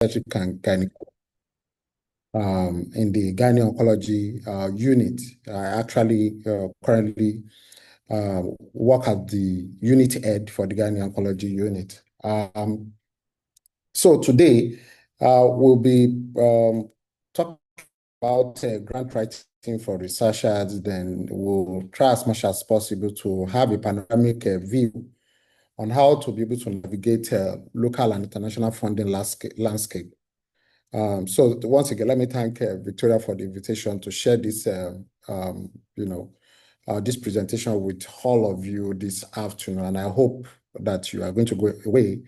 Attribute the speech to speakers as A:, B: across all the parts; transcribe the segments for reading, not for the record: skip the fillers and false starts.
A: and in the Gynae Oncology unit. I actually currently work as the unit head for the Gynae Oncology unit. So today, we'll be talking about grant writing for researchers. Then we'll try as much as possible to have a panoramic view on how to be able to navigate local and international funding landscape. So once again, let me thank Victoria for the invitation to share this, this presentation with all of you this afternoon. And I hope that you are going to go away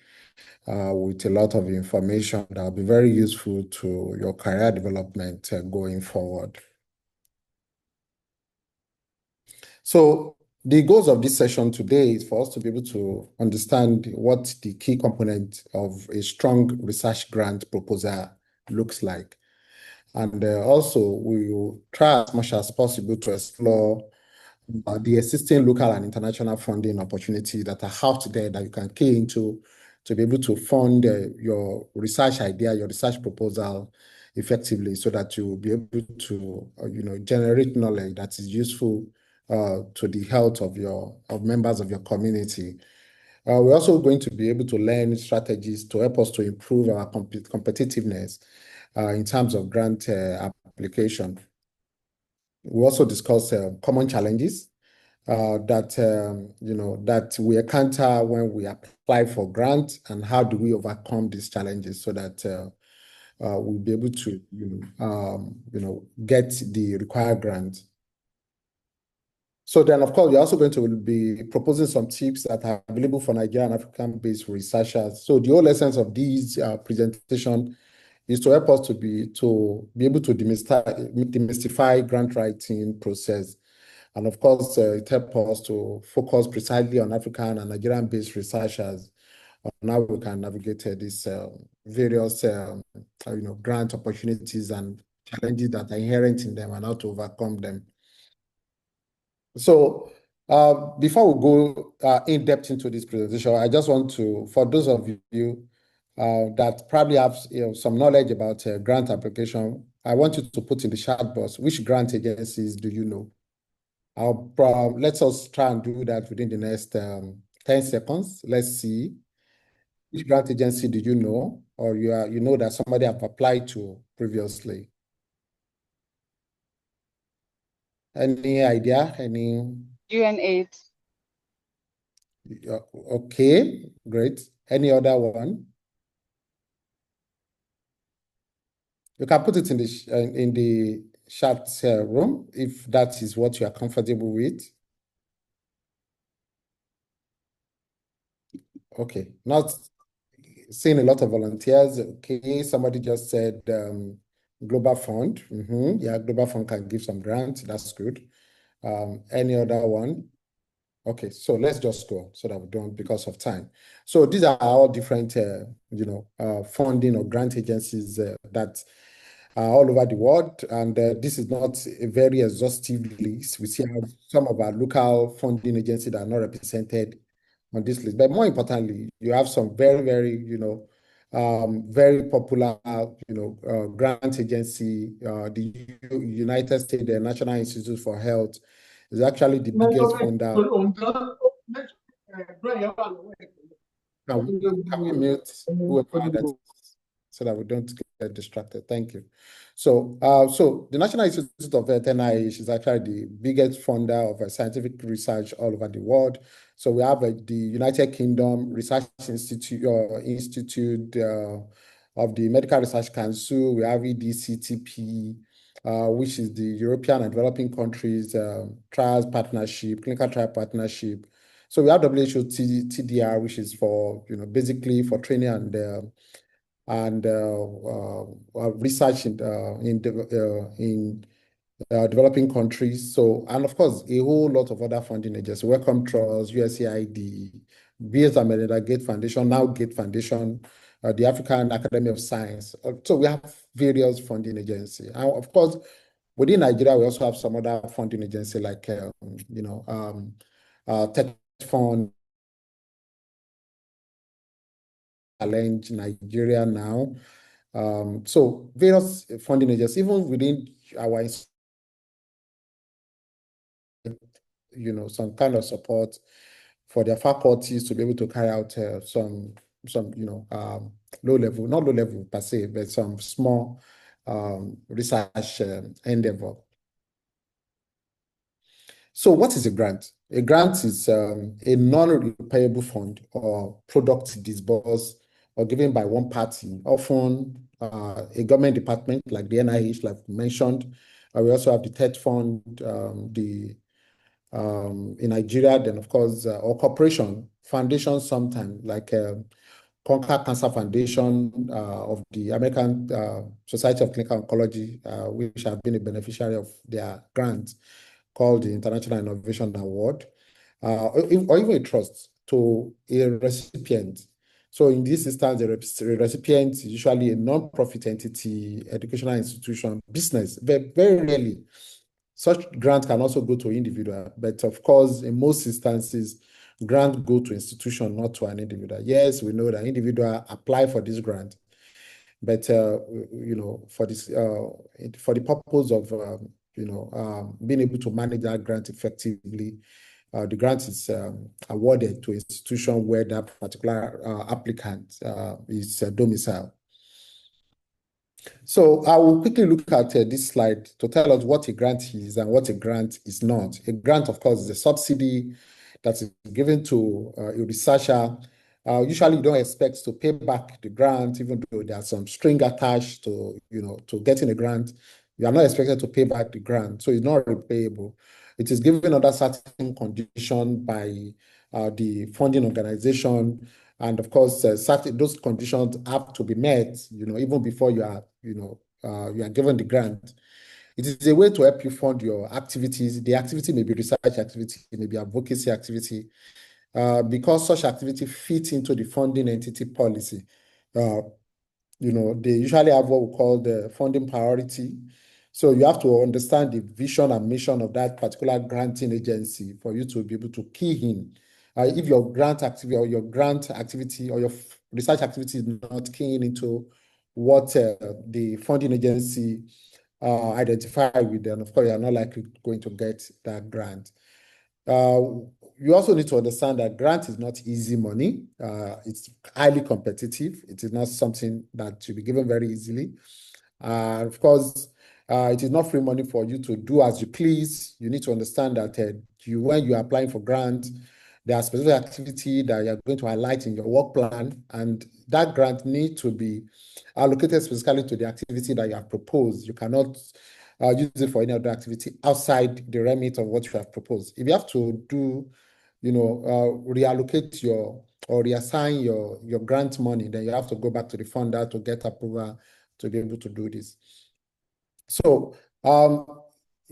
A: with a lot of information that will be very useful to your career development going forward. So the goals of this session today is for us to be able to understand what the key component of a strong research grant proposal looks like. And also, we will try as much as possible to explore the existing local and international funding opportunities that are out there that you can key into to be able to fund your research idea, your research proposal effectively, so that you will be able to, generate knowledge that is useful to the health of members of your community. We're also going to be able to learn strategies to help us to improve our competitiveness in terms of grant application. We also discuss common challenges that we encounter when we apply for grants, and how do we overcome these challenges so that we'll be able to get the required grant. So then, of course, we're also going to be proposing some tips that are available for Nigerian and African-based researchers. So the whole essence of these presentation is to help us to be able to demystify grant writing process. And of course, it helps us to focus precisely on African and Nigerian-based researchers on how we can navigate these various grant opportunities and challenges that are inherent in them and how to overcome them. So before we go in depth into this presentation, I just want to, for those of you that probably have some knowledge about grant application, I want you to put in the chat box, which grant agencies do you know? Let us try and do that within the next 10 seconds. Let's see. Which grant agency do you know, or you know that somebody have applied to previously? Any idea? Any?
B: UNAIDS.
A: Okay, great. Any other one? You can put it in the chat room if that is what you are comfortable with. Okay, not seeing a lot of volunteers. Okay, somebody just said Global Fund. Yeah, Global Fund can give some grants. That's good. Any other one? Okay, so let's just go so that we don't, because of time. So these are all different, funding or grant agencies that are all over the world. And this is not a very exhaustive list. We see how some of our local funding agencies that are not represented on this list. But more importantly, you have some very, very, very popular, grant agency. The United States National Institute for Health is actually the biggest funder. Can we mute whoever that is so that we don't get distracted? Thank you. So, the National Institute of Health, NIH, is actually the biggest funder of scientific research all over the world. So we have the United Kingdom Research Institute of the Medical Research Council. We have EDCTP, which is the European and Developing Countries Trials Partnership, Clinical Trial Partnership. So we have WHO TDR, which is for, basically for training and research in developing countries. So, and of course, a whole lot of other funding agencies, Wellcome Trust, USAID, Bill and Melinda Gates Foundation, now Gates Foundation, the African Academy of Science. So we have various funding agencies. And of course, within Nigeria, we also have some other funding agencies like, Tech Fund, Challenge Nigeria Now, So various funding agencies, even within our, some kind of support for their faculties to be able to carry out some low level, not low level per se, but some small research endeavor. So what is a grant? A grant is a non-repayable fund or product disbursed or given by one party, often a government department like the NIH, like mentioned. We also have the TED Fund, in Nigeria, then of course, or corporation, foundation sometimes, like Conquer Cancer Foundation of the American Society of Clinical Oncology, which have been a beneficiary of their grant called the International Innovation Award, or even a trust to a recipient. So in this instance, the recipient is usually a non-profit entity, educational institution, business. Very, very rarely, such grant can also go to individual, but of course, in most instances, grant go to institution, not to an individual. Yes, we know that individual apply for this grant, but for this for the purpose of being able to manage that grant effectively, the grant is awarded to an institution where that particular applicant is domiciled. So I will quickly look at this slide to tell us what a grant is and what a grant is not. A grant, of course, is a subsidy that is given to a researcher. Usually you don't expect to pay back the grant, even though there's some string attached to getting a grant. You are not expected to pay back the grant, so it's not repayable. It is given under certain condition by the funding organization. And of course, those conditions have to be met, even before you are given the grant. It is a way to help you fund your activities. The activity may be research activity, it may be advocacy activity, because such activity fits into the funding entity policy. They usually have what we call the funding priority. So you have to understand the vision and mission of that particular granting agency for you to be able to key in. If your grant activity or your research activity is not keying into what the funding agency identified with, then of course you are not likely going to get that grant. You also need to understand that grant is not easy money. It's highly competitive. It is not something that should be given very easily. Of course, it is not free money for you to do as you please. You need to understand that when you are applying for grant, there are specific activity that you're going to highlight in your work plan, and that grant needs to be allocated specifically to the activity that you have proposed. You cannot use it for any other activity outside the remit of what you have proposed. If you have to do, reallocate or reassign your grant money, then you have to go back to the funder to get approval to be able to do this. So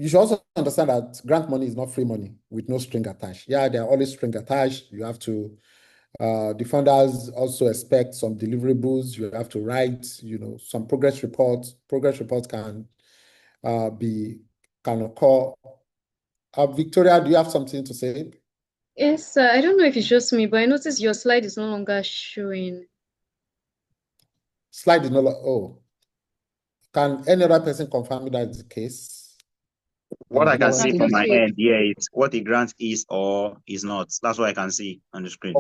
A: you should also understand that grant money is not free money with no string attached. Yeah, there are always string attached. You have to, the funders also expect some deliverables. You have to write, some progress reports. Progress reports can occur. Victoria, do you have something to say?
B: Yes, I don't know if it's just me, but I noticed your slide is no longer showing.
A: Slide is no longer, oh. Can any other person confirm that is the case?
C: What I can see from my end, it's what a grant is or is not. That's what I can see on the screen.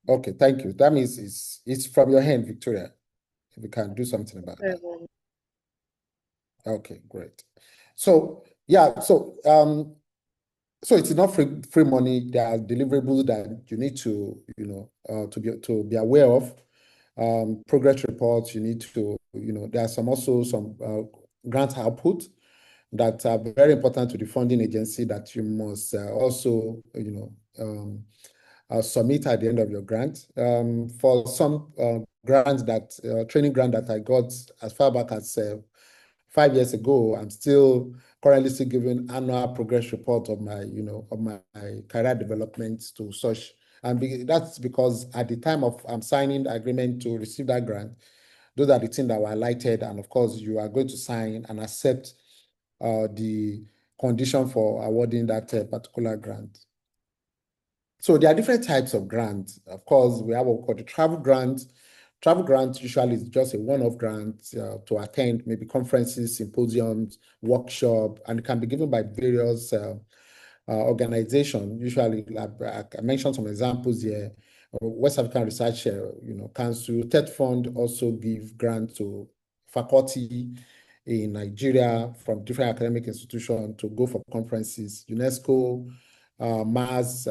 A: Okay, thank you. That means it's from your hand, Victoria. If we can do something about that. Okay, great. So yeah, so it's not free money. There are deliverables that you need to to be aware of. Progress reports, you need to, there are also some grant output that are very important to the funding agency that you must also submit at the end of your grant. For some grants training grant that I got as far back as 5 years ago, I'm currently still giving annual progress report of my career development to such. And that's because at the time of signing the agreement to receive that grant, those are the things that were highlighted. And of course, you are going to sign and accept the condition for awarding that particular grant. So there are different types of grants. Of course, we have what we call the travel grant. Travel grant usually is just a one-off grant to attend maybe conferences, symposiums, workshop, and it can be given by various organizations. Usually, like I mentioned some examples here. West African Research Council, TED Fund also give grants to faculty in Nigeria from different academic institutions to go for conferences. UNESCO, MAS,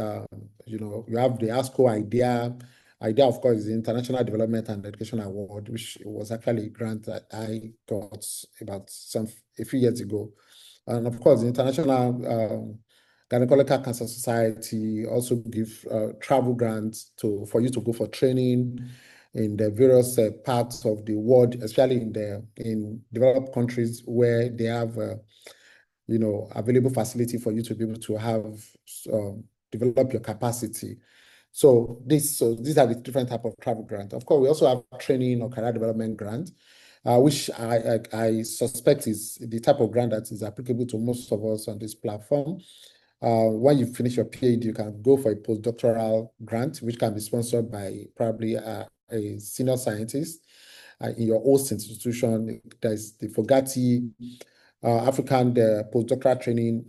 A: you have the ASCO IDEA. IDEA, of course, is the International Development and Education Award, which was actually a grant that I got about a few years ago. And of course, the International Gynecological Cancer Society also give travel grants for you to go for training in the various parts of the world, especially in developed countries where they have available facility for you to be able to have develop your capacity. So these are the different type of travel grant. Of course, we also have training or career development grant, which I suspect is the type of grant that is applicable to most of us on this platform. When you finish your PhD, you can go for a postdoctoral grant, which can be sponsored by probably a senior scientist in your host institution. There's the Fogati African postdoctoral training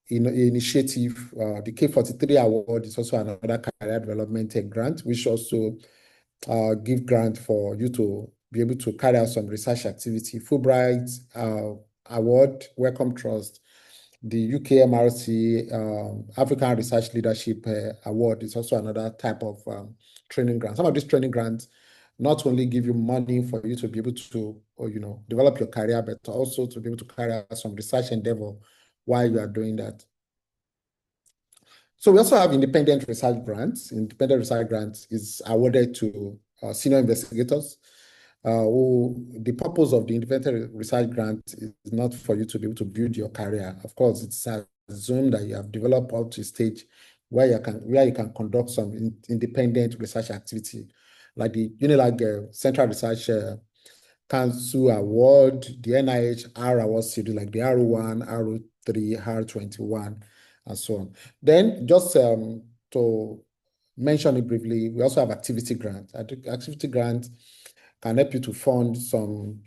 A: initiative. The K43 award is also another career development grant, which also give grant for you to be able to carry out some research activity. Fulbright award, Wellcome Trust, the UK MRC African Research Leadership Award is also another type of training grant. Some of these training grants not only give you money for you to be able to develop your career, but also to be able to carry out some research endeavor while you are doing that. So we also have independent research grants. Independent research grants is awarded to senior investigators. The purpose of the independent research grant is not for you to be able to build your career. Of course, it's assumed that you have developed up to a stage where you can conduct some independent research activity, like the UNILAG Central Research Council Award, the NIH R Award series, like the R01, R03, R21, and so on. Then just to mention it briefly, we also have activity grant. Activity grant can help you to fund some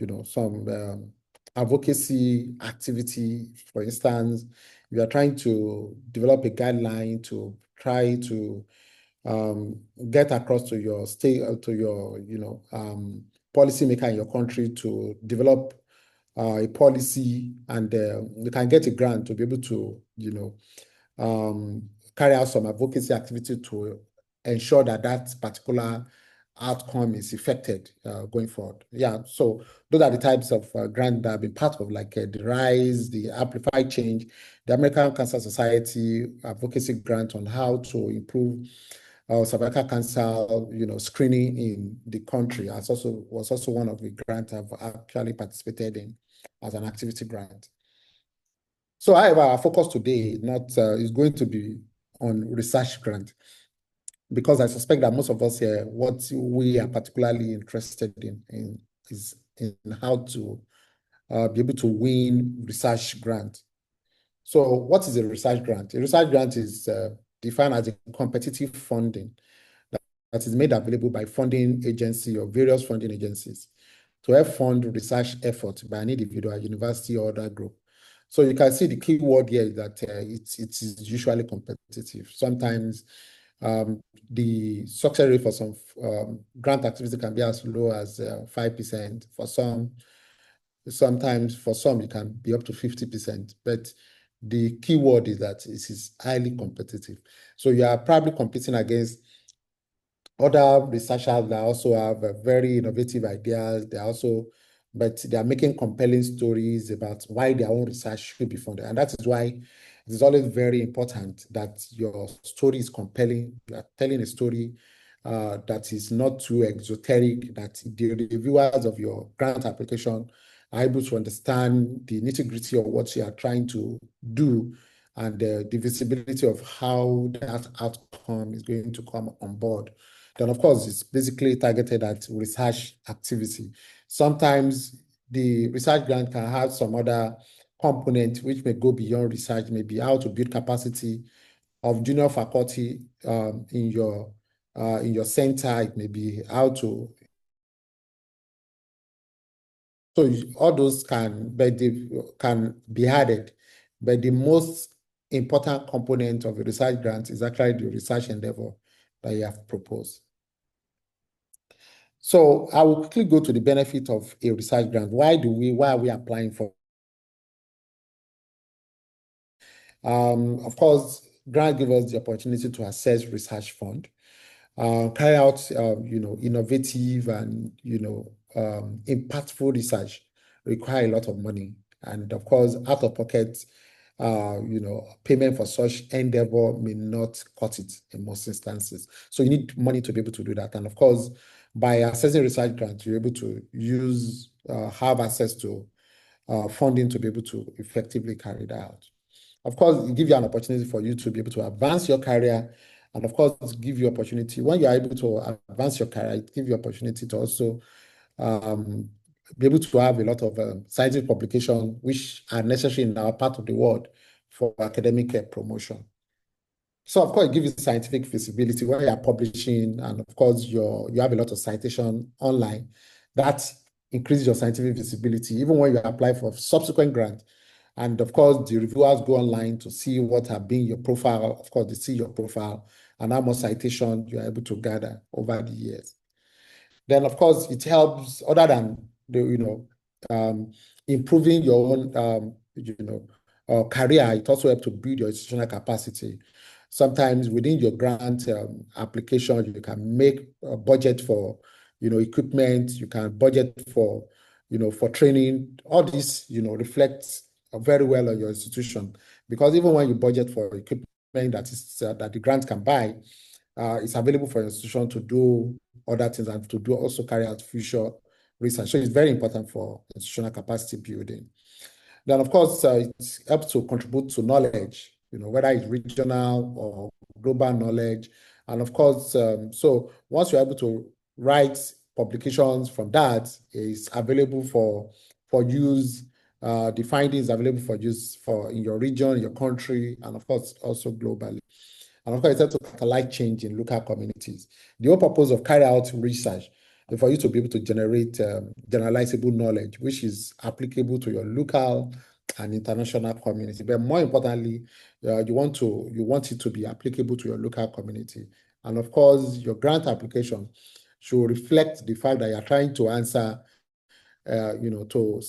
A: advocacy activity. For instance, if you are trying to develop a guideline to try to get across to your state, to your policymaker in your country to develop a policy, and you can get a grant to be able to carry out some advocacy activity to ensure that that particular outcome is effected going forward. Yeah, so those are the types of grants that have been part of, like the RISE, the Amplify Change, the American Cancer Society advocacy grant on how to improve cervical cancer, screening in the country. Was also one of the grants I've actually participated in as an activity grant. So, however, our focus today is going to be on research grant, because I suspect that most of us here, what we are particularly interested in is in how to be able to win research grant. So what is a research grant? A research grant is defined as a competitive funding that is made available by funding agency or various funding agencies to help fund research effort by an individual, university, or other group. So you can see the key word here is that it is usually competitive. Sometimes the success rate for some grant activity can be as low as 5%. Sometimes for some, it can be up to 50%. But the key word is that it is highly competitive. So you are probably competing against other researchers that also have very innovative ideas. But they are making compelling stories about why their own research should be funded. And that is why it is always very important that your story is compelling. You are telling a story that is not too exoteric, that the reviewers of your grant application are able to understand the nitty-gritty of what you are trying to do, and the visibility of how that outcome is going to come on board. Then, of course, it's basically targeted at research activity. Sometimes the research grant can have some other component which may go beyond research, maybe how to build capacity of junior faculty in your in your center, it may be how to. So all those can be added, but the most important component of a research grant is actually the research endeavor that you have proposed. So I will quickly go to the benefit of a research grant. Why are we applying for? Of course, grant gives us the opportunity to access research fund, carry out, innovative and, impactful research require a lot of money. And of course, out of pocket, payment for such endeavor may not cut it in most instances. So you need money to be able to do that. And of course, by accessing research grants, you're able to have access to funding to be able to effectively carry that out. Of course, it gives you an opportunity for you to be able to advance your career. And of course, give you opportunity. When you're able to advance your career, it gives you opportunity to also be able to have a lot of scientific publications which are necessary in our part of the world for academic promotion. So of course, it gives you scientific visibility when you are publishing, and of course, you have a lot of citation online. That increases your scientific visibility, even when you apply for subsequent grant. And of course, the reviewers go online to see what have been your profile. Of course, they see your profile and how much citation you are able to gather over the years. Then, of course, it helps other than improving your own, career. It also helps to build your institutional capacity. Sometimes within your grant application, you can make a budget for, equipment. You can budget for, for training. All this, reflects very well on your institution, because even when you budget for equipment that the grant can buy, it's available for your institution to do other things and to do also carry out future research. So it's very important for institutional capacity building. Then, of course, it helps to contribute to knowledge, whether it's regional or global knowledge. And of course, so once you're able to write publications from that, it's available for use. The findings available for use in your region, your country, and of course, also globally. And of course, it's helps to catalyze change in local communities. The whole purpose of carry out research is for you to be able to generate generalizable knowledge, which is applicable to your local and international community. But more importantly, you want it to be applicable to your local community. And of course, your grant application should reflect the fact that you're trying to answer, to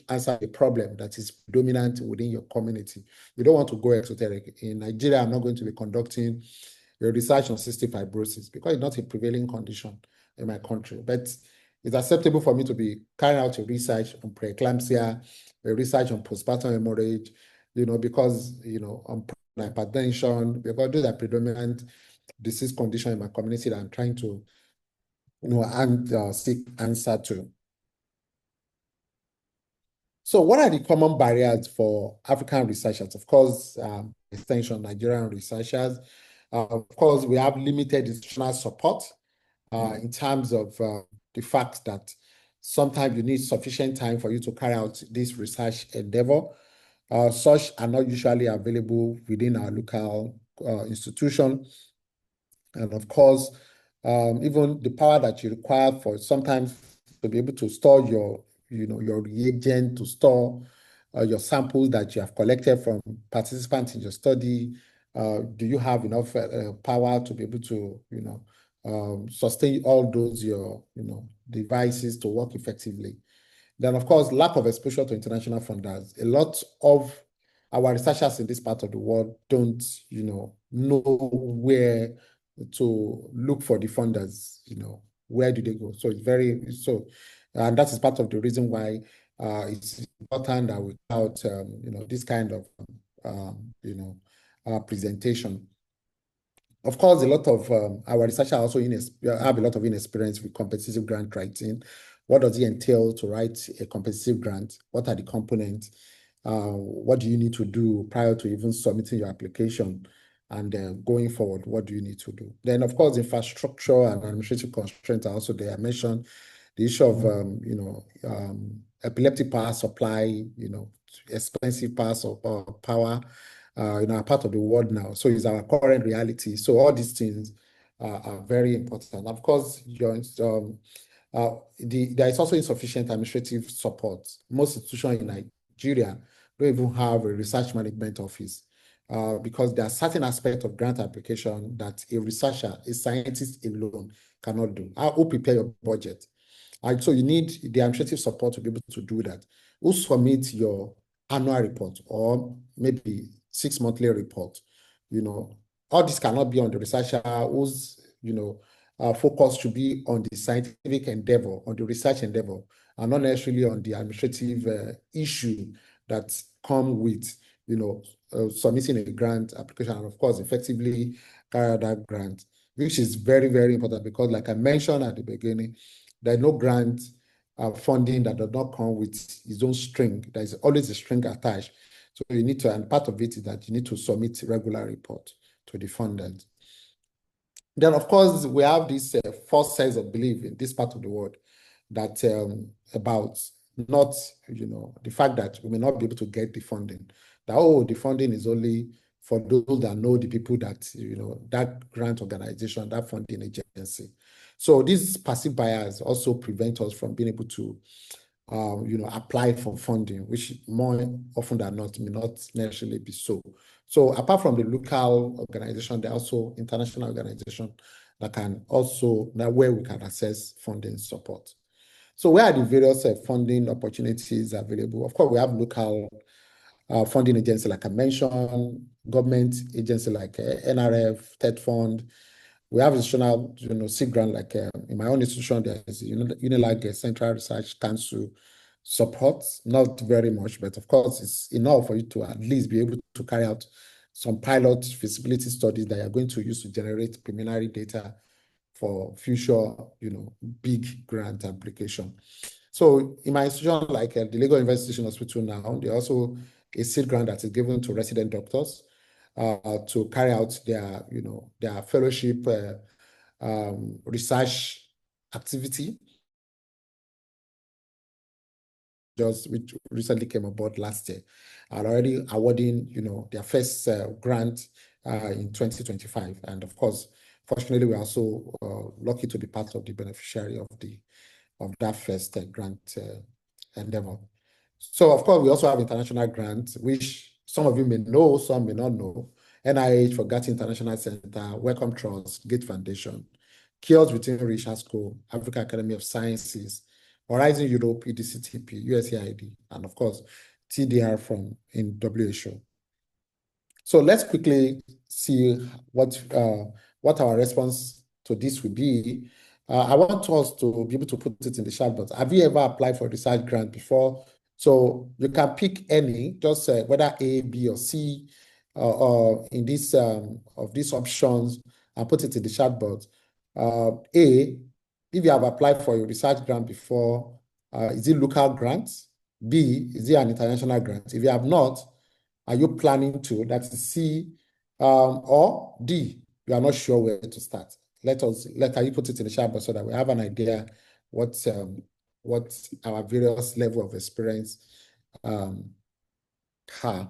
A: answer a problem that is dominant within your community. You don't want to go exoteric. In Nigeria, I'm not going to be conducting a research on cystic fibrosis because it's not a prevailing condition in my country. But it's acceptable for me to be carrying out a research on preeclampsia, a research on postpartum hemorrhage, because, on hypertension, because those are predominant disease conditions in my community that I'm trying to, seek answer to. So what are the common barriers for African researchers? Of course, extension Nigerian researchers. Of course, we have limited institutional support in terms of the fact that sometimes you need sufficient time for you to carry out this research endeavor. Such are not usually available within our local institution. And of course, even the power that you require for sometimes to be able to store your reagent, to store your samples that you have collected from participants in your study. Do you have enough power to be able to, sustain all those devices to work effectively? Then, of course, lack of exposure to international funders. A lot of our researchers in this part of the world don't, know where to look for the funders. Where do they go? So and that is part of the reason why it's important that without this kind of presentation. Of course, a lot of our researchers also have a lot of inexperience with competitive grant writing. What does it entail to write a competitive grant? What are the components? What do you need to do prior to even submitting your application? And going forward, what do you need to do? Then, of course, infrastructure and administrative constraints are also there. I mentioned the issue of epileptic power supply, expensive power, in our part of the world now. So it's our current reality. So all these things are very important. Of course, there is also insufficient administrative support. Most institutions in Nigeria don't even have a research management office because there are certain aspects of grant application that a researcher, a scientist alone cannot do. How prepare your budget? So you need the administrative support to be able to do that. Who submit your annual report or maybe 6 monthly report? All this cannot be on the researcher whose, focus should be on the scientific endeavor, on the research endeavor, and not necessarily on the administrative issue that come with, submitting a grant application and, of course, effectively carry out that grant, which is very, very important because, like I mentioned at the beginning, there is no grant funding that does not come with its own string. There is always a string attached. So you need to, and part of it is that you need to submit regular report to the funders. Then, of course, we have this false sense of belief in this part of the world that about not, the fact that we may not be able to get the funding. That, the funding is only for those that know the people that, that grant organization, that funding agency. So these passive bias also prevent us from being able to, apply for funding, which more often than not may not necessarily be so. So apart from the local organization, there are also international organizations that can also, where we can access funding support. So where are the various funding opportunities available? Of course, we have local funding agencies like I mentioned, government agencies like NRF, TED Fund. We have institutional, seed grant, like in my own institution, there's UNILAG Central Research Council support, not very much, but of course it's enough for you to at least be able to carry out some pilot feasibility studies that you're going to use to generate preliminary data for future, big grant application. So in my institution, like the Lagos University Hospital now, there's also a seed grant that is given to resident doctors to carry out their, their fellowship research activity, which recently came aboard last year, are already awarding, their first grant in 2025. And of course, fortunately, we're also lucky to be part of the beneficiary of that first grant endeavor. So, of course, we also have international grants, which some of you may know, some may not know. NIH, Forgotten International Center, Wellcome Trust, Gates Foundation, Cures Within Research School, African Academy of Sciences, Horizon Europe, EDCTP, USAID, and of course, TDR in WHO. So let's quickly see what our response to this will be. I want us to be able to put it in the chat box. Have you ever applied for a research grant before? So you can pick any, just whether A, B, or C, or in this of these options, and put it in the chat box. A, if you have applied for a research grant before, is it local grants? B, is it an international grant? If you have not, are you planning to? That's C. Or D, you are not sure where to start. Let you put it in the chat box so that we have an idea what our various level of experience have.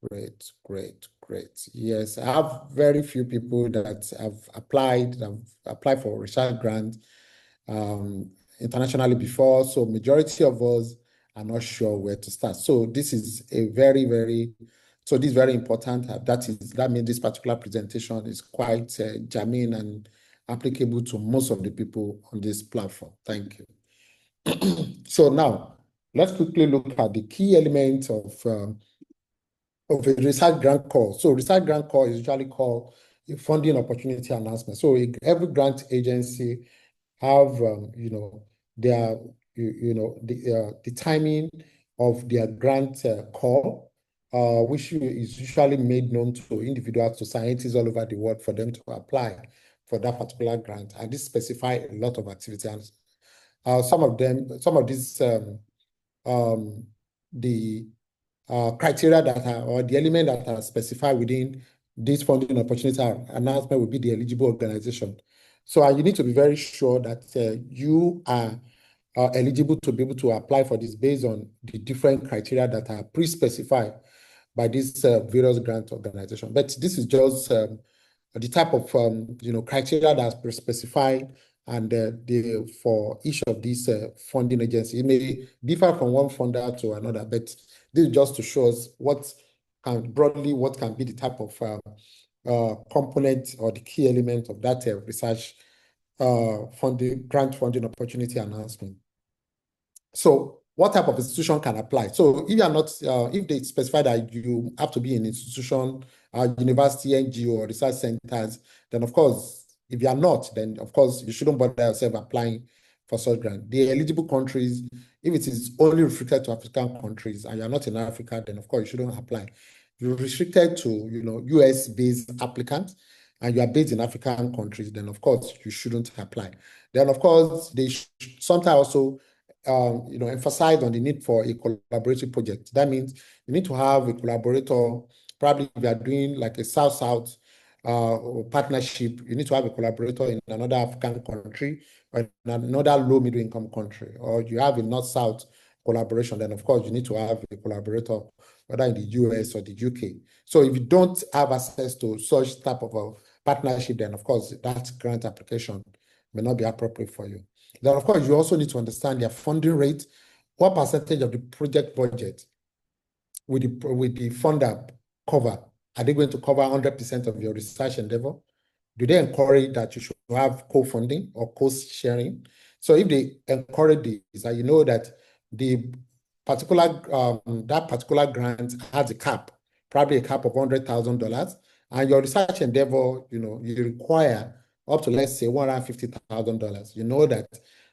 A: Great. Yes, I have very few people that have applied for research grant internationally before. So majority of us are not sure where to start. So this is a very important. That means this particular presentation is quite germane and applicable to most of the people on this platform. Thank you. So now let's quickly look at the key elements of a research grant call. So research grant call is usually called a funding opportunity announcement. So every grant agency have their the timing of their grant call, which is usually made known to individuals, to scientists all over the world for them to apply for that particular grant. And this specifies a lot of activities. Some of these the criteria that are, or the element that are specified within this funding opportunity announcement will be the eligible organization. So you need to be very sure that you are eligible to be able to apply for this based on the different criteria that are pre-specified by these various grant organizations. But this is just the type of criteria that's specified, and for each of these funding agencies, it may differ from one funder to another. But this is just to show us what can be the type of component or the key element of that research grant funding opportunity announcement. So what type of institution can apply? So if you are not, if they specify that you have to be in institution, university, NGO, or research centers, then of course, if you are not, then of course you shouldn't bother yourself applying for such grant. The eligible countries, if it is only restricted to African countries and you're not in Africa, then of course you shouldn't apply. If you're restricted to US-based applicants and you are based in African countries, then of course you shouldn't apply. Then of course they sometimes also emphasize on the need for a collaborative project. That means you need to have a collaborator. Probably if you are doing like a South-South partnership, you need to have a collaborator in another African country or in another low middle income country, or you have a North-South collaboration, then of course you need to have a collaborator whether in the US or the UK. So if you don't have access to such type of a partnership, then of course that grant application may not be appropriate for you. Then of course you also need to understand their funding rate. What percentage of the project budget with the funder cover? Are they going to cover 100% of your research endeavor? Do they encourage that you should have co-funding or cost-sharing? So if they encourage this, and you know that the particular that particular grant has a cap, probably a cap of $100,000, and your research endeavor, you require up to, let's say, $150,000. You know that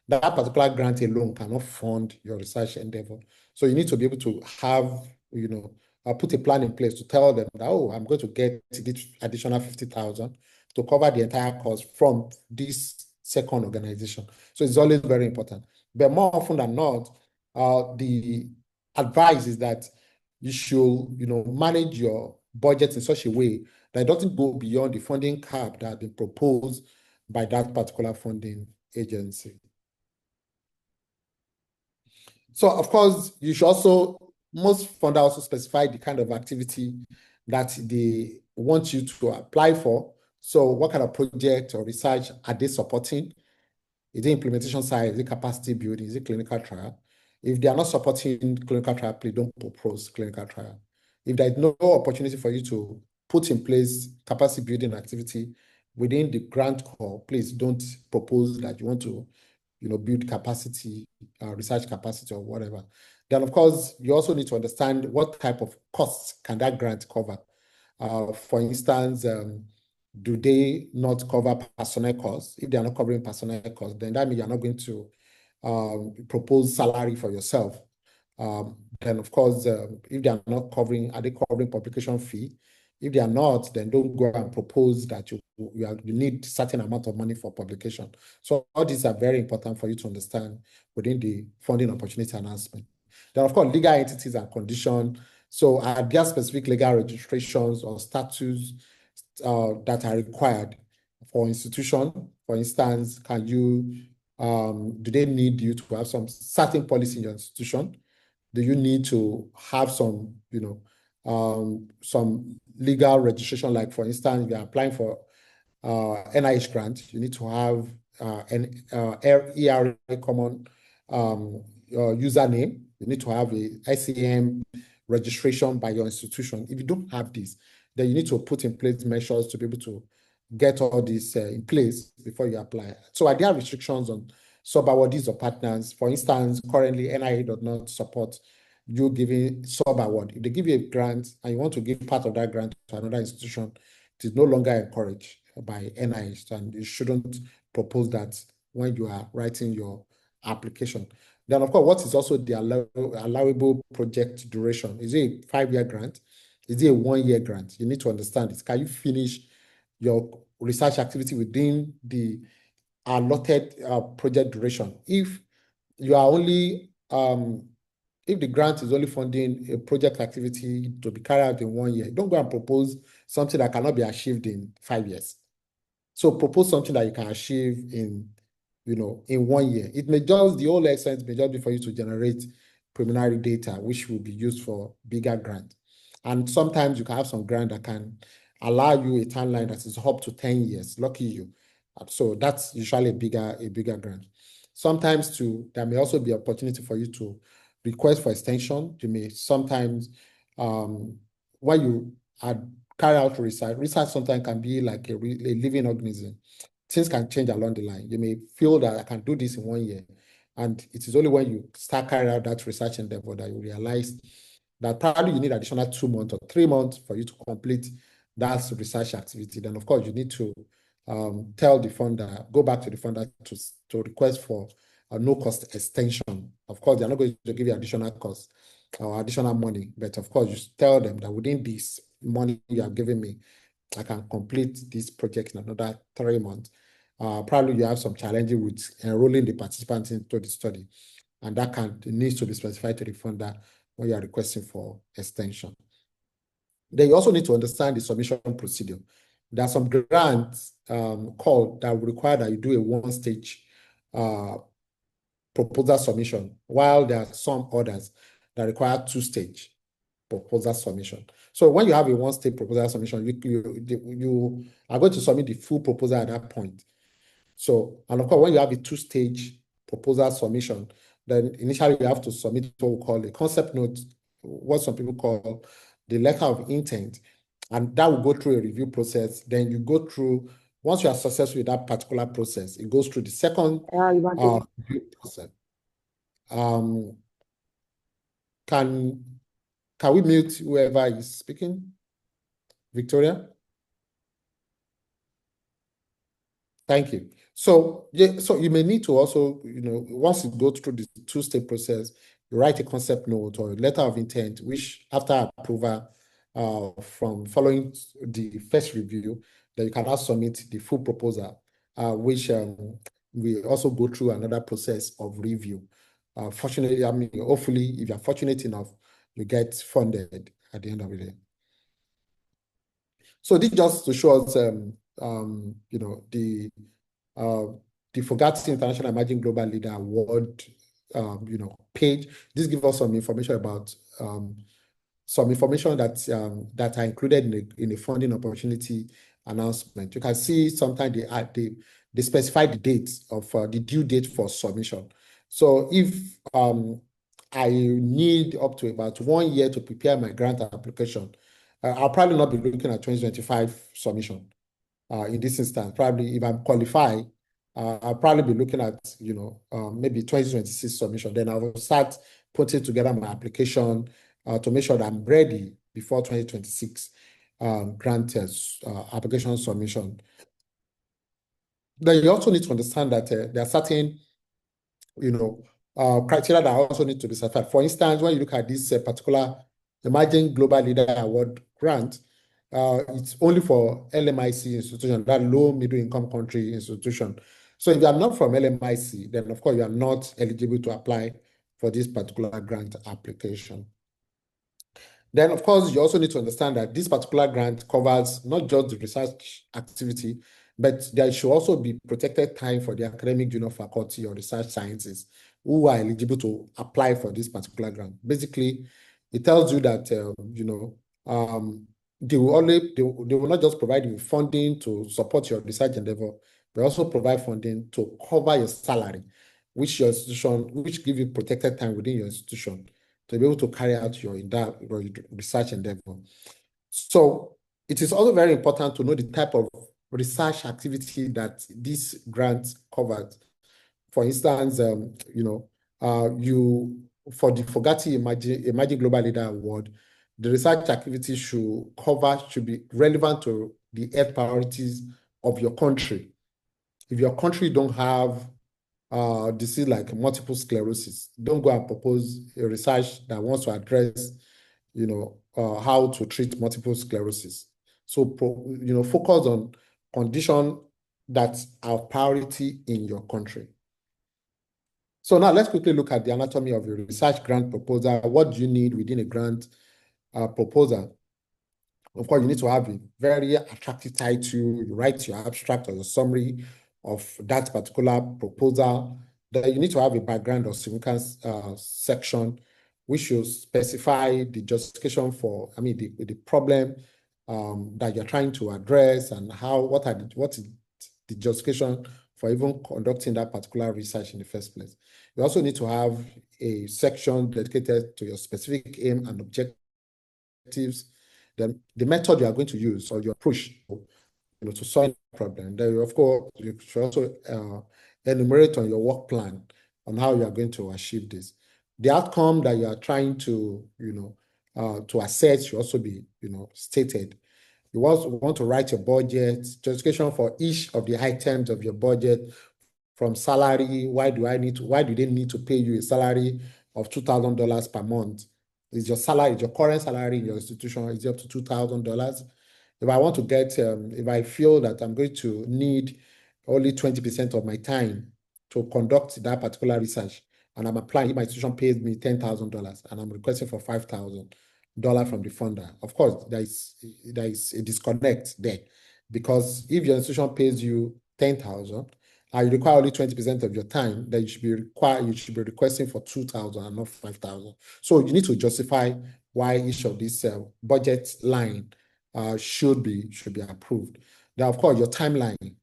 A: that particular grant alone cannot fund your research endeavor. So you need to be able to have, put a plan in place to tell them that, oh, I'm going to get this additional 50,000 to cover the entire cost from this second organization. So it's always very important. But more often than not, the advice is that you should, manage your budget in such a way that it doesn't go beyond the funding cap that has been proposed by that particular funding agency. So, of course, you should also, most funders also specify the kind of activity that they want you to apply for. So what kind of project or research are they supporting? Is it implementation side? Is it capacity building? Is it clinical trial? If they are not supporting clinical trial, please don't propose clinical trial. If there is no opportunity for you to put in place capacity building activity within the grant call, please don't propose that you want to build capacity, research capacity or whatever. Then, of course, you also need to understand what type of costs can that grant cover. For instance, do they not cover personnel costs? If they are not covering personnel costs, then that means you're not going to propose salary for yourself. Then, of course, if they are not covering, are they covering publication fee? If they are not, then don't go and propose that you need certain amount of money for publication. So all these are very important for you to understand within the funding opportunity announcement. Then, of course, legal entities and conditions. So are there specific legal registrations or statutes that are required for institution? For instance, can you, do they need you to have some certain policy in your institution? Do you need to have some, some legal registration? Like, for instance, if you're applying for NIH grant, you need to have an ERA common username. You need to have a SAM registration by your institution. If you don't have this, then you need to put in place measures to be able to get all this in place before you apply. So are there restrictions on sub-awardees or partners? For instance, currently NIH does not support you giving sub-award. If they give you a grant and you want to give part of that grant to another institution, it is no longer encouraged by NIH, and you shouldn't propose that when you are writing your application. Then, of course, what is also the allowable project duration? Is it a 5-year grant? Is it a 1-year grant? You need to understand this. Can you finish your research activity within the allotted project duration? If you are only, if the grant is only funding a project activity to be carried out in 1 year, don't go and propose something that cannot be achieved in 5 years. So propose something that you can achieve in, in 1 year. It may just, the whole essence may just be for you to generate preliminary data, which will be used for bigger grant. And sometimes you can have some grant that can allow you a timeline that is up to 10 years. Lucky you. So that's usually a bigger grant. Sometimes too, there may also be opportunity for you to request for extension. You may sometimes, when you carry out research sometimes can be like a living organism. Things can change along the line. You may feel that I can do this in 1 year. And it is only when you start carrying out that research endeavor that you realize that probably you need additional 2 months or 3 months for you to complete that research activity. Then, of course, you need to tell the funder, go back to the funder to request for a no-cost extension. Of course, they're not going to give you additional cost or additional money, but of course, you tell them that within this money you are giving me, I can complete this project in another 3 months. Probably you have some challenges with enrolling the participants into the study, and that needs to be specified to the funder when you are requesting for extension. Then you also need to understand the submission procedure. There are some grants called that will require that you do a one-stage proposal submission, while there are some others that require two-stage proposal submission. So when you have a one-stage proposal submission, you are going to submit the full proposal at that point. So, and of course, when you have a two-stage proposal submission, then initially you have to submit what we call a concept note, what some people call the letter of intent, and that will go through a review process. Then you go through, once you are successful with that particular process, it goes through the second review process. Can we mute whoever is speaking? Victoria? Thank you. So, so you may need to also, once you go through the two-step process, you write a concept note or a letter of intent, which after approval from following the first review, then you can now submit the full proposal, which we also go through another process of review. Fortunately, hopefully, if you're fortunate enough, you get funded at the end of the day. So this just to show us, the FOGATS International Emerging Global Leader Award, page. This gives us some information about that are included in the funding opportunity announcement. You can see sometimes they specify the dates of the due date for submission. So if I need up to about 1 year to prepare my grant application, I'll probably not be looking at 2025 submission. In this instance, probably if I'm qualified, I'll probably be looking at, maybe 2026 submission. Then I will start putting together my application to make sure that I'm ready before 2026 grant application submission. Then you also need to understand that there are certain, criteria that also need to be satisfied. For instance, when you look at this particular Emerging Global Leader Award grant, it's only for LMIC institution, that low middle income country institution. So if you are not from LMIC, then of course you are not eligible to apply for this particular grant application. Then of course you also need to understand that this particular grant covers not just the research activity, but there should also be protected time for the academic junior faculty or research sciences who are eligible to apply for this particular grant. Basically, it tells you that they will not just provide you funding to support your research endeavor, but also provide funding to cover your salary, which give you protected time within your institution to be able to carry out your research endeavor. So it is also very important to know the type of research activity that this grant covers. For instance, for the FOGATI Emerging Global Leader Award, the research activity should be relevant to the health priorities of your country. If your country don't have disease like multiple sclerosis, don't go and propose a research that wants to address, how to treat multiple sclerosis. So, focus on conditions that are priority in your country. So now let's quickly look at the anatomy of a research grant proposal. What do you need within a grant proposal? Of course, you need to have a very attractive title. You write your abstract or your summary of that particular proposal. Then you need to have a background or significance section we should specify the justification for, the problem that you're trying to address, and what is the justification for even conducting that particular research in the first place. You also need to have a section dedicated to your specific aim and objectives, then the method you are going to use or your approach to solve the problem. Then, of course, you should also enumerate on your work plan on how you are going to achieve this. The outcome that you are trying to, to assess should also be, stated. You also want to write your budget, justification for each of the items of your budget, from salary. Why do they need to pay you a salary of $2,000 per month? Is your current salary in your institution, is it up to $2,000? If I want to get, if I feel that I'm going to need only 20% of my time to conduct that particular research, and I'm applying, if my institution pays me $10,000 and I'm requesting for $5,000 from the funder, of course, there is a disconnect there, because if your institution pays you $10,000 and you require only 20% of your time, then you should be requesting for $2,000 and not $5,000. So you need to justify why each of these budget line should be approved. Then, of course, your timeline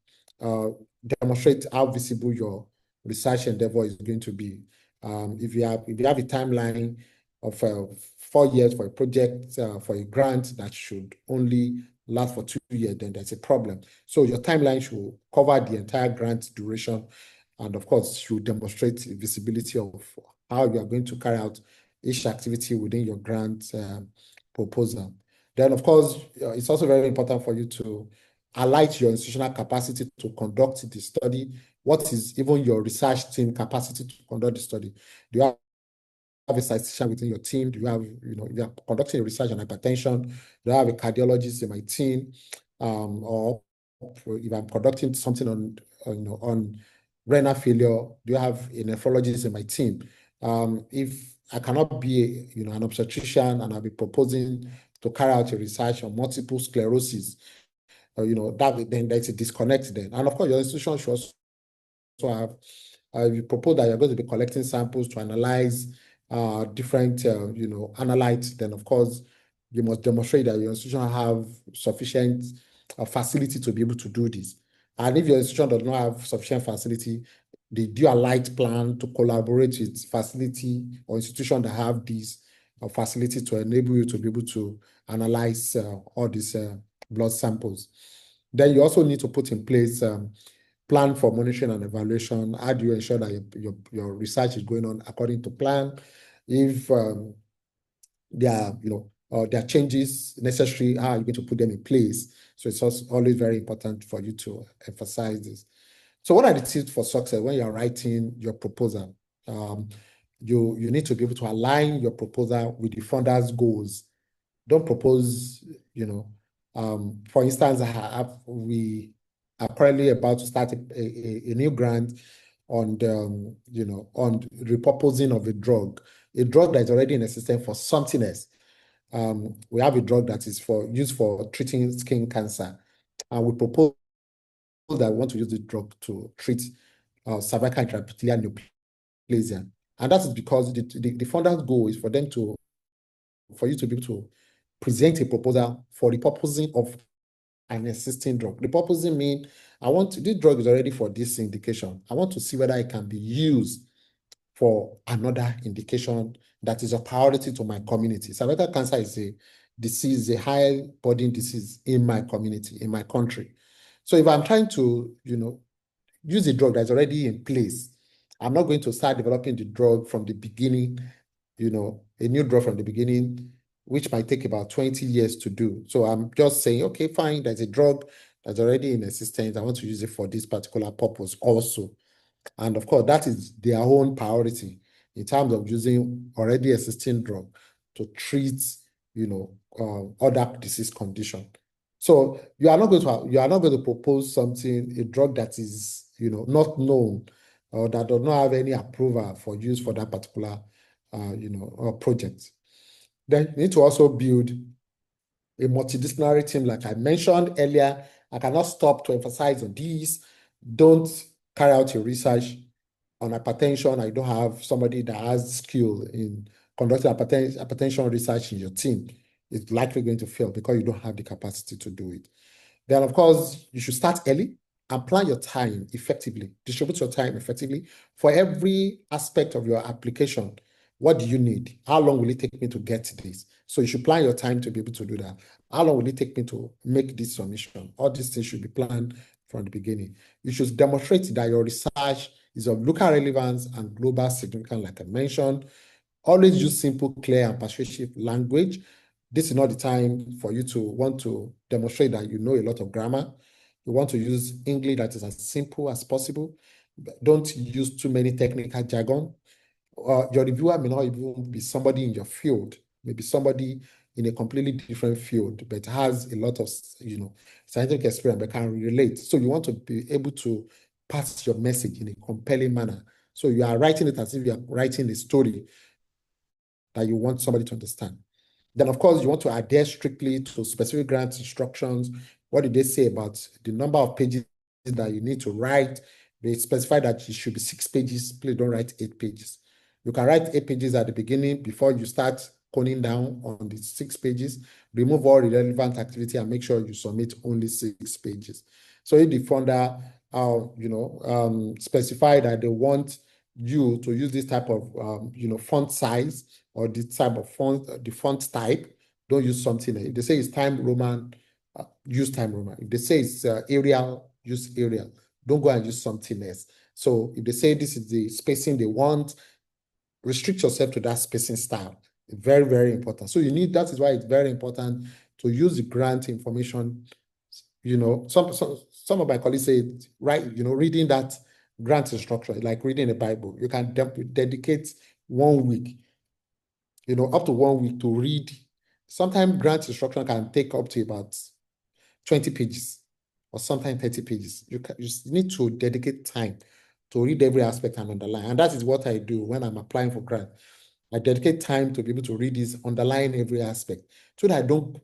A: demonstrate how visible your research endeavor is going to be. If you have a timeline of 4 years for a project, for a grant that should only last for 2 years, then there's a problem. So your timeline should cover the entire grant duration, and of course should demonstrate visibility of how you are going to carry out each activity within your grant proposal. Then, of course, it's also very important for you to highlight your institutional capacity to conduct the study. What is even your research team capacity to conduct the study? Do you have a statistician within your team? Do you have, if you are conducting research on hypertension, do you have a cardiologist in my team? Or if I'm conducting something on renal failure, do you have a nephrologist in my team? If I cannot be an obstetrician and I'll be proposing to carry out a research on multiple sclerosis, then there's a disconnect then. And of course, your institution should also have, you propose that you're going to be collecting samples to analyze different, analytes, then of course, you must demonstrate that your institution have sufficient facility to be able to do this. And if your institution does not have sufficient facility, the DUALITE plan to collaborate with facility or institution that have these facility to enable you to be able to analyze all these blood samples. Then you also need to put in place plan for monitoring and evaluation. How do you ensure that your research is going on according to plan? If there are changes necessary, how are you going to put them in place? So it's also always very important for you to emphasize this. So what are the tips for success when you're writing your proposal? You need to be able to align your proposal with the funder's goals. Don't propose, for instance, we are currently about to start a new grant on repurposing of a drug that is already in existence for something else. We have a drug that is used for treating skin cancer, and we propose that we want to use the drug to treat cervical intraepithelial neoplasia. And that is because the funder's goal is for you to be able to present a proposal for repurposing of an existing drug. Repurposing means this drug is already for this indication. I want to see whether it can be used for another indication that is a priority to my community. Cervical cancer is a disease, a high burden disease in my community, in my country. So if I'm trying to, use a drug that's already in place, I'm not going to start developing the drug from the beginning, a new drug from the beginning, which might take about 20 years to do. So I'm just saying, okay, fine, there's a drug that's already in existence. I want to use it for this particular purpose also. And of course, that is their own priority in terms of using already existing drug to treat, other disease condition. So you are not going to propose a drug that is, not known or that does not have any approval for use for that particular, project. Then you need to also build a multidisciplinary team, like I mentioned earlier. I cannot stop to emphasize on these. Don't carry out your research on hypertension. I don't have somebody that has skill in conducting hypertension research in your team is likely going to fail because you don't have the capacity to do it. Then, of course, you should start early and plan your time effectively. Distribute your time effectively for every aspect of your application. What do you need? How long will it take me to get this? So you should plan your time to be able to do that. How long will it take me to make this submission? All these things should be planned from the beginning. You should demonstrate that your research is of local relevance and global significance, like I mentioned. Always use simple, clear, and persuasive language. This is not the time for you to want to demonstrate that you know a lot of grammar. You want to use English that is as simple as possible. Don't use too many technical jargon. Your reviewer may not even be somebody in your field, maybe somebody in a completely different field, but has a lot of scientific experience but can relate. So you want to be able to pass your message in a compelling manner. So you are writing it as if you are writing a story that you want somebody to understand. Then, of course, you want to adhere strictly to specific grant instructions. What did they say about the number of pages that you need to write? They specify that it should be 6 pages. Please don't write 8 pages. You can write 8 pages at the beginning before you start coning down on the 6 pages. Remove all irrelevant activity and make sure you submit only 6 pages. So if the funder, specify that they want you to use this type of, font size or this type of font, the font type, don't use something. If they say it's Times Roman, use Times Roman. If they say it's Arial, use Arial. Don't go and use something else. So if they say this is the spacing they want, restrict yourself to that spacing style. Very, very important. So that is why it's very important to use the grant information. Some of my colleagues say, reading that grant instruction, like reading a Bible. You can dedicate 1 week, up to 1 week to read. Sometimes grant instruction can take up to about 20 pages or sometimes 30 pages. You need to dedicate time to read every aspect and underline. And that is what I do when I'm applying for grant. I dedicate time to be able to read this, underline every aspect, so that I don't,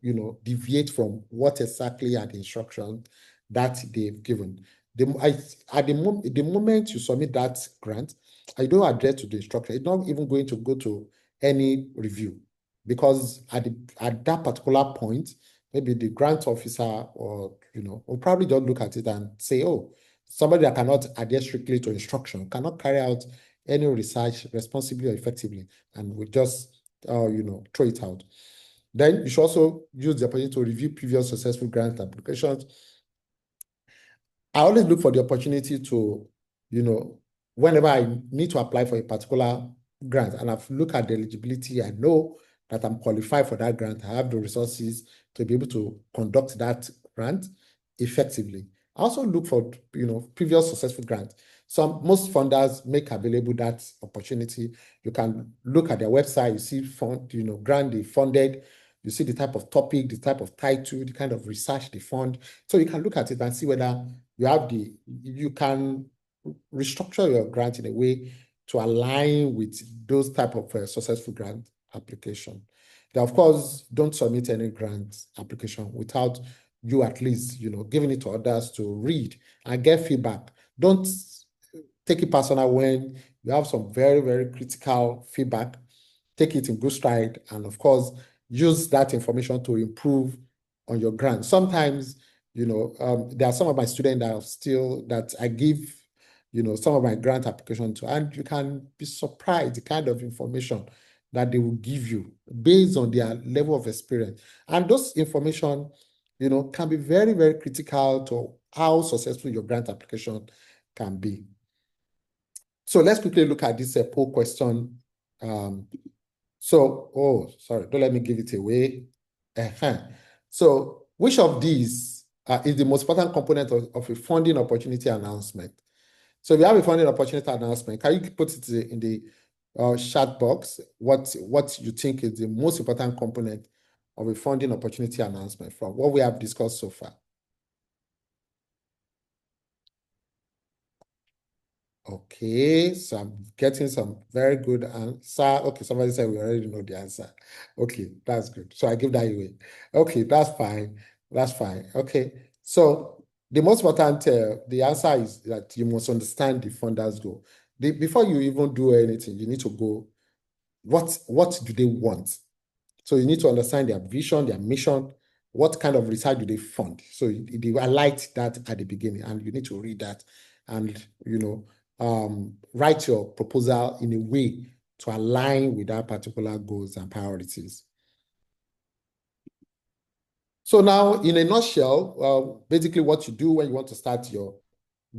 A: deviate from what exactly are the instructions that they've given. The moment you submit that grant, I don't adhere to the instruction. It's not even going to go to any review, because at that particular point, maybe the grant officer will probably just look at it and say, oh, somebody that cannot adhere strictly to instruction cannot carry out any research responsibly or effectively, and we just throw it out. Then you should also use the opportunity to review previous successful grant applications. I always look for the opportunity to, whenever I need to apply for a particular grant and I've looked at the eligibility, I know that I'm qualified for that grant, I have the resources to be able to conduct that grant effectively. I also look for, previous successful grants. Most funders make available that opportunity. You can look at their website, you see grant they funded, you see the type of topic, the type of title, the kind of research they fund. So you can look at it and see whether you can restructure your grant in a way to align with those type of successful grant application. Then, of course, don't submit any grant application without you at least, giving it to others to read and get feedback. Don't take it personal when you have some very, very critical feedback. Take it in good stride, and of course, use that information to improve on your grant. Sometimes, there are some of my students that I give, some of my grant application to, and you can be surprised the kind of information that they will give you based on their level of experience. And those information, can be very, very critical to how successful your grant application can be. So let's quickly look at this poll question. Don't let me give it away. So which of these is the most important component of a funding opportunity announcement? So if you have a funding opportunity announcement, can you put it in the chat box what you think is the most important component of a funding opportunity announcement from what we have discussed so far? Okay, so I'm getting some very good answer. Okay, somebody said we already know the answer. Okay, that's good. So I give that away. Okay, that's fine. That's fine. Okay, so the most important, the answer is that you must understand the funder's goal. Before you even do anything, you need to go what do they want? So you need to understand their vision, their mission, what kind of research do they fund? So they highlight that at the beginning, and you need to read that and, write your proposal in a way to align with that particular goals and priorities. So now, in a nutshell, basically what you do when you want to start your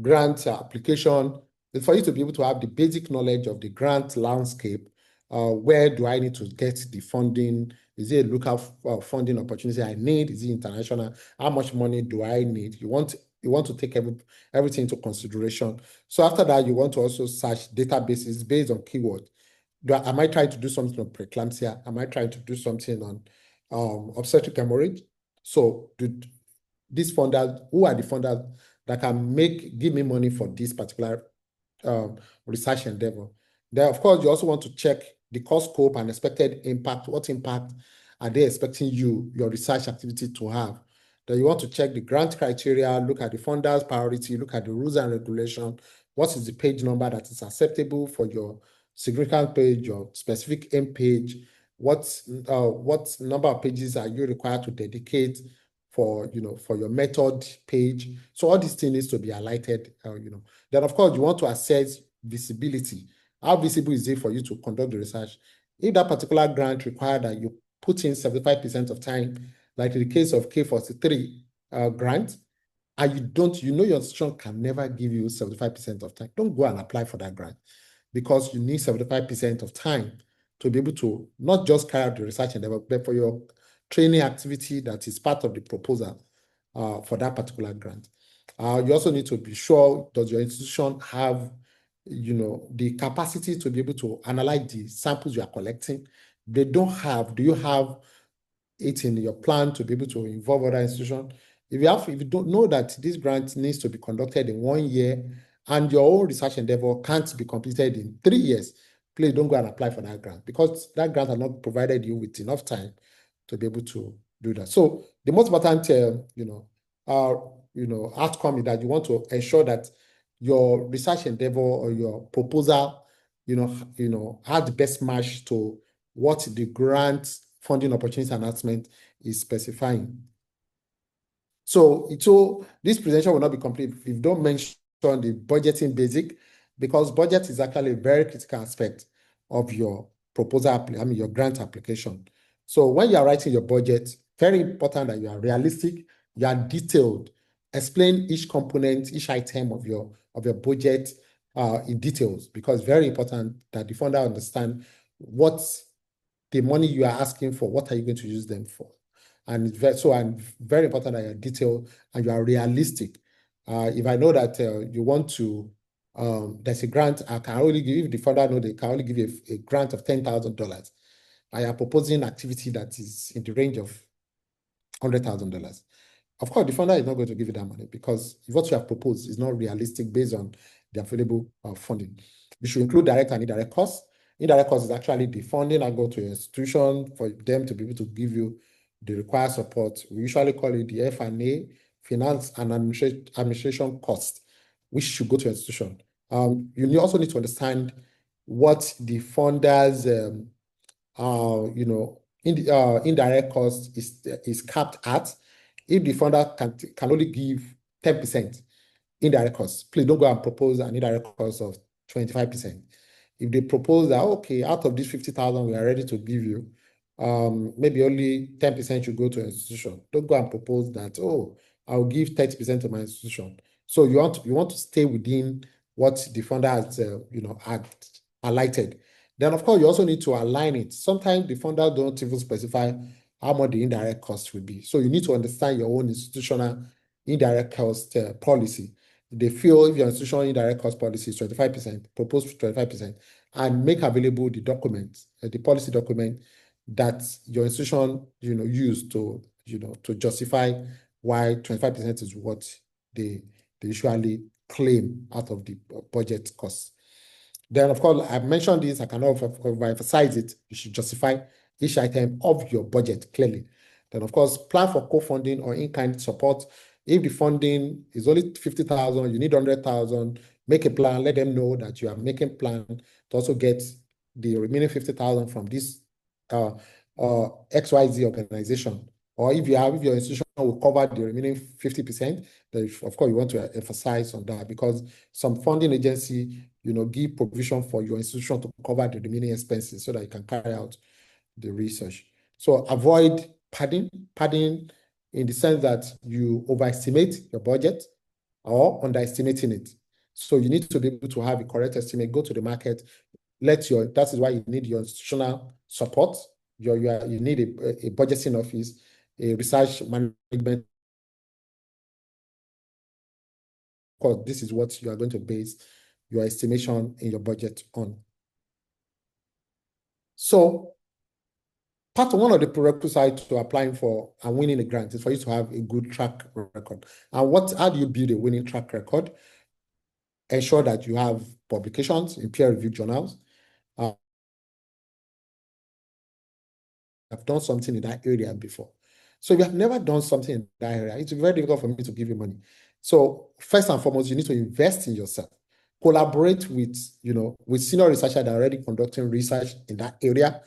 A: grant application is for you to be able to have the basic knowledge of the grant landscape. Where do I need to get the funding? Is it a local funding opportunity I need? Is it international? How much money do I need? You want to take everything into consideration. So after that, you want to also search databases based on keywords. Am I trying to do something on preeclampsia? Am I trying to do something on obstetric hemorrhage? So these funders, who are the funders that can give me money for this particular research endeavor? Then, of course, you also want to check the cost scope and expected impact. What impact are they expecting your research activity to have? Then you want to check the grant criteria, look at the funders' priority, look at the rules and regulation. What is the page number that is acceptable for your significant page, your specific end page? What number of pages are you required to dedicate for your method page? So all these things needs to be highlighted. Then of course you want to assess visibility. How visible is it for you to conduct the research? If that particular grant required that you put in 75% of time, like in the case of K43 grant, and your institution can never give you 75% of time, don't go and apply for that grant, because you need 75% of time to be able to not just carry out the research endeavor, but for your training activity that is part of the proposal for that particular grant. You also need to be sure, does your institution have the capacity to be able to analyze the samples you are collecting? They don't have, do you have it in your plan to be able to involve other institutions? If you don't know that this grant needs to be conducted in 1 year and your own research endeavor can't be completed in 3 years, please don't go and apply for that grant, because that grant has not provided you with enough time to be able to do that. So the most important, outcome is that you want to ensure that your research endeavor or your proposal, has the best match to what the grant funding opportunity announcement is specifying. So this presentation will not be complete if you don't mention the budgeting basic, because budget is actually a very critical aspect of your proposal, your grant application. So when you are writing your budget, very important that you are realistic, you are detailed, explain each component, each item of your budget in details, because very important that the funder understand what the money you are asking for, what are you going to use them for? And very important that you're detailed and you are realistic. If I know that you want to, there's a grant, I can only give, if the funder know they can only give you a grant of $10,000. I am proposing activity that is in the range of $100,000. Of course, the funder is not going to give you that money, because what you have proposed is not realistic based on the available funding. You should include direct and indirect costs. Indirect costs is actually the funding that go to your institution for them to be able to give you the required support. We usually call it the F&A, finance and administration cost, which should go to your institution. You also need to understand what the funders, indirect cost is capped at. If the funder can only give 10% indirect costs, please don't go and propose an indirect cost of 25%. If they propose that, okay, out of this 50,000, we are ready to give you, maybe only 10% should go to an institution. Don't go and propose that, oh, I'll give 30% to my institution. So you want to stay within what the funder has, had highlighted. Then, of course, you also need to align it. Sometimes the funder don't even specify how much the indirect cost will be. So you need to understand your own institutional indirect cost policy. They feel if your institutional indirect cost policy is 25%, propose 25%, and make available the document, the policy document that your institution, use to justify why 25% is what they usually claim out of the budget costs. Then, of course, I've mentioned this, I cannot emphasize it. You should justify each item of your budget clearly. Then, of course, plan for co-funding or in-kind support. If the funding is only 50,000, you need 100,000, make a plan, let them know that you are making plan to also get the remaining 50,000 from this XYZ organization, or if your institution will cover the remaining 50%, then of course you want to emphasize on that, because some funding agency, give provision for your institution to cover the remaining expenses so that you can carry out the research. So avoid padding in the sense that you overestimate your budget or underestimating it. So you need to be able to have a correct estimate, go to the market, that is why you need your institutional support. You need a budgeting office, a research management. Of course, this is what you are going to base your estimation in your budget on. So one of the prerequisites to applying for and winning a grant is for you to have a good track record. And how do you build a winning track record? Ensure that you have publications in peer-reviewed journals. I've done something in that area before. So if you have never done something in that area, it's very difficult for me to give you money. So first and foremost, you need to invest in yourself. Collaborate with senior researchers that are already conducting research in that area.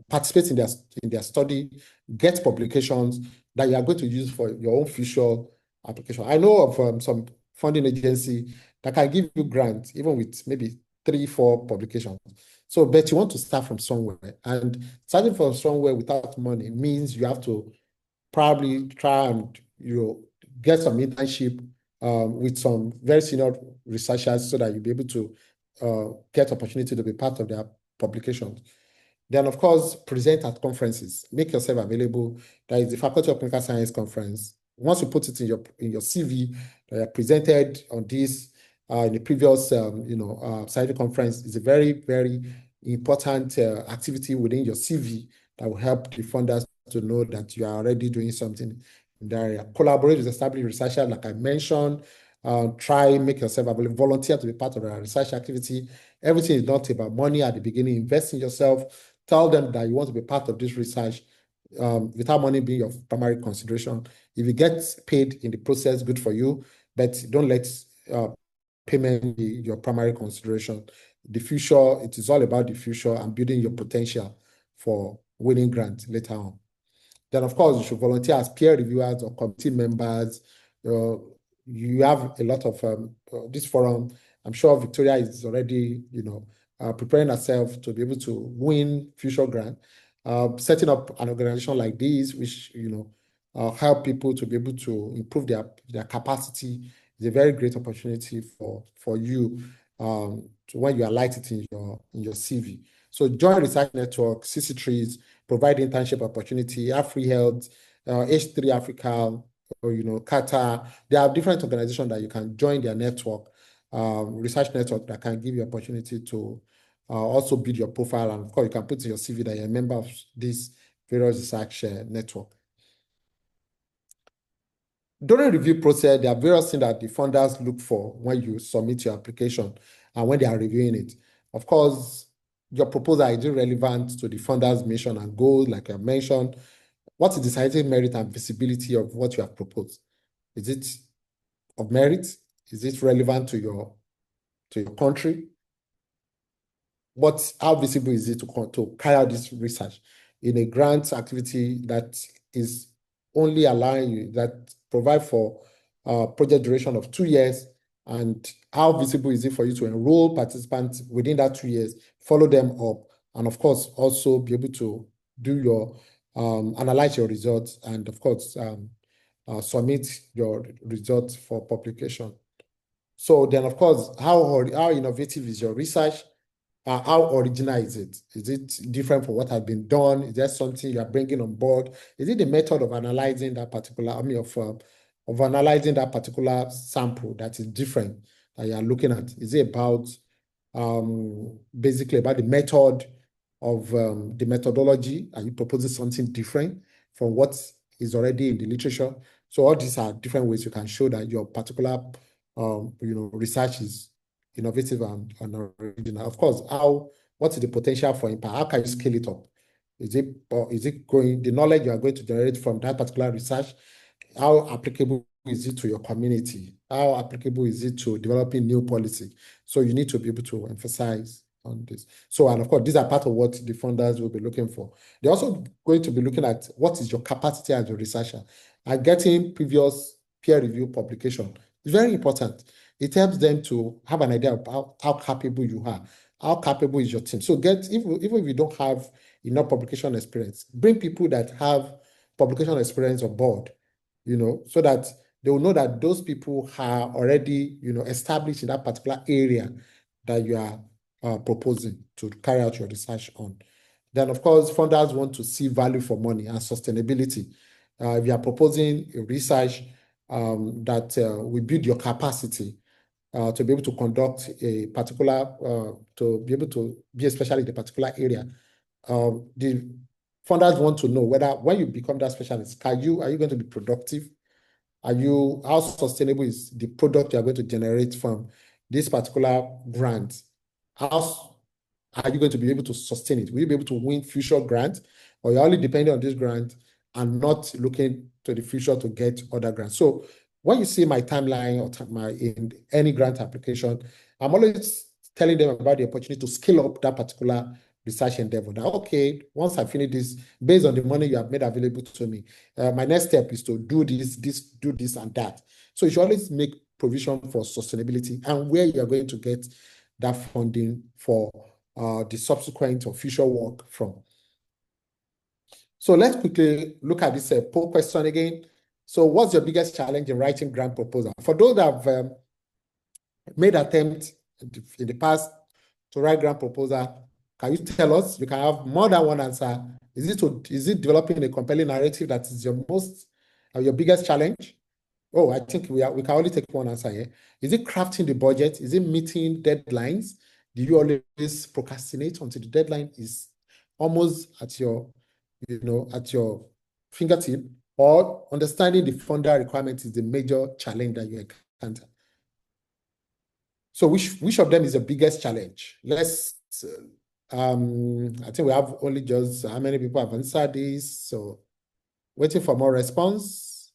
A: Participate in their study, get publications that you are going to use for your own future application. I know of some funding agency that can give you grants even with maybe 3-4 publications. So, but you want to start from somewhere, and starting from somewhere without money means you have to probably try and get some internship with some very senior researchers so that you'll be able to get opportunity to be part of their publications. Then, of course, present at conferences. Make yourself available. There is the Faculty of Clinical Science conference. Once you put it in your CV, presented on this in the previous scientific conference, is a very, very important activity within your CV that will help the funders to know that you are already doing something in that area. Collaborate with established researchers, like I mentioned. Make yourself available. Volunteer to be part of a research activity. Everything is not about money at the beginning. Invest in yourself. Tell them that you want to be part of this research without money being your primary consideration. If you get paid in the process, good for you, but don't let payment be your primary consideration. The future, it is all about the future and building your potential for winning grants later on. Then, of course, you should volunteer as peer reviewers or committee members. You have a lot of this forum. I'm sure Victoria is already, preparing herself to be able to win future grant. Setting up an organization like this, which help people to be able to improve their capacity, is a very great opportunity for you when you highlight it in your CV. So join research network, CC3s, provide internship opportunity, AfriHealth, H3 Africa, or Qatar. There are different organizations that you can join their network, research network, that can give you opportunity to also build your profile. And of course, you can put in your CV that you're a member of this various research network. During the review process, there are various things that the funders look for when you submit your application and when they are reviewing it. Of course, your proposal is relevant to the funders' mission and goals, like I mentioned. What is the scientific merit and visibility of what you have proposed? Is it of merit? Is it relevant to your country? How visible is it to carry out this research in a grant activity that is only allowing you, that provide for project duration of 2 years, and how visible is it for you to enroll participants within that 2 years, follow them up, and of course also be able to do your analyze your results, and of course submit your results for publication. So then, of course, how innovative is your research? How original is it? Is it different from what has been done? Is there something you are bringing on board? Is it the method of analyzing that particular, of analyzing that particular sample that is different that you are looking at? Is it about basically about the method of the methodology? Are you proposing something different from what is already in the literature? So all these are different ways you can show that your particular research is innovative and original. Of course, what is the potential for impact? How can you scale it up? Is it going, the knowledge you are going to generate from that particular research, how applicable is it to your community? How applicable is it to developing new policy? So you need to be able to emphasize on this. So, and of course, these are part of what the funders will be looking for. They're also going to be looking at what is your capacity as a researcher, and getting previous peer review publication is very important. It helps them to have an idea of how capable you are, how capable is your team. So even if you don't have enough publication experience, bring people that have publication experience on board, so that they will know that those people are already, established in that particular area that you are proposing to carry out your research on. Then, of course, funders want to see value for money and sustainability. If you are proposing a research that will build your capacity to be able to conduct a particular, to be able to be a specialist in a particular area, the funders want to know whether when you become that specialist, are you going to be productive? How sustainable is the product you are going to generate from this particular grant? How are you going to be able to sustain it? Will you be able to win future grants, or you're only depending on this grant and not looking to the future to get other grants? So when you see my timeline or in any grant application, I'm always telling them about the opportunity to scale up that particular research endeavor. Now, okay, once I finish this, based on the money you have made available to me, my next step is to do this and that. So you should always make provision for sustainability and where you are going to get that funding for the subsequent or future work from. So let's quickly look at this poll question again. So what's your biggest challenge in writing grant proposal? For those that have made attempts in the past to write grant proposal, can you tell us? You can have more than one answer. Is it developing a compelling narrative that is your biggest challenge? Oh, I think we can only take one answer here. Is it crafting the budget? Is it meeting deadlines? Do you always procrastinate until the deadline is almost at your fingertip? Or understanding the funder requirement is the major challenge that you encounter? So which of them is the biggest challenge? Let's I think we have only just how many people have answered this. So waiting for more response.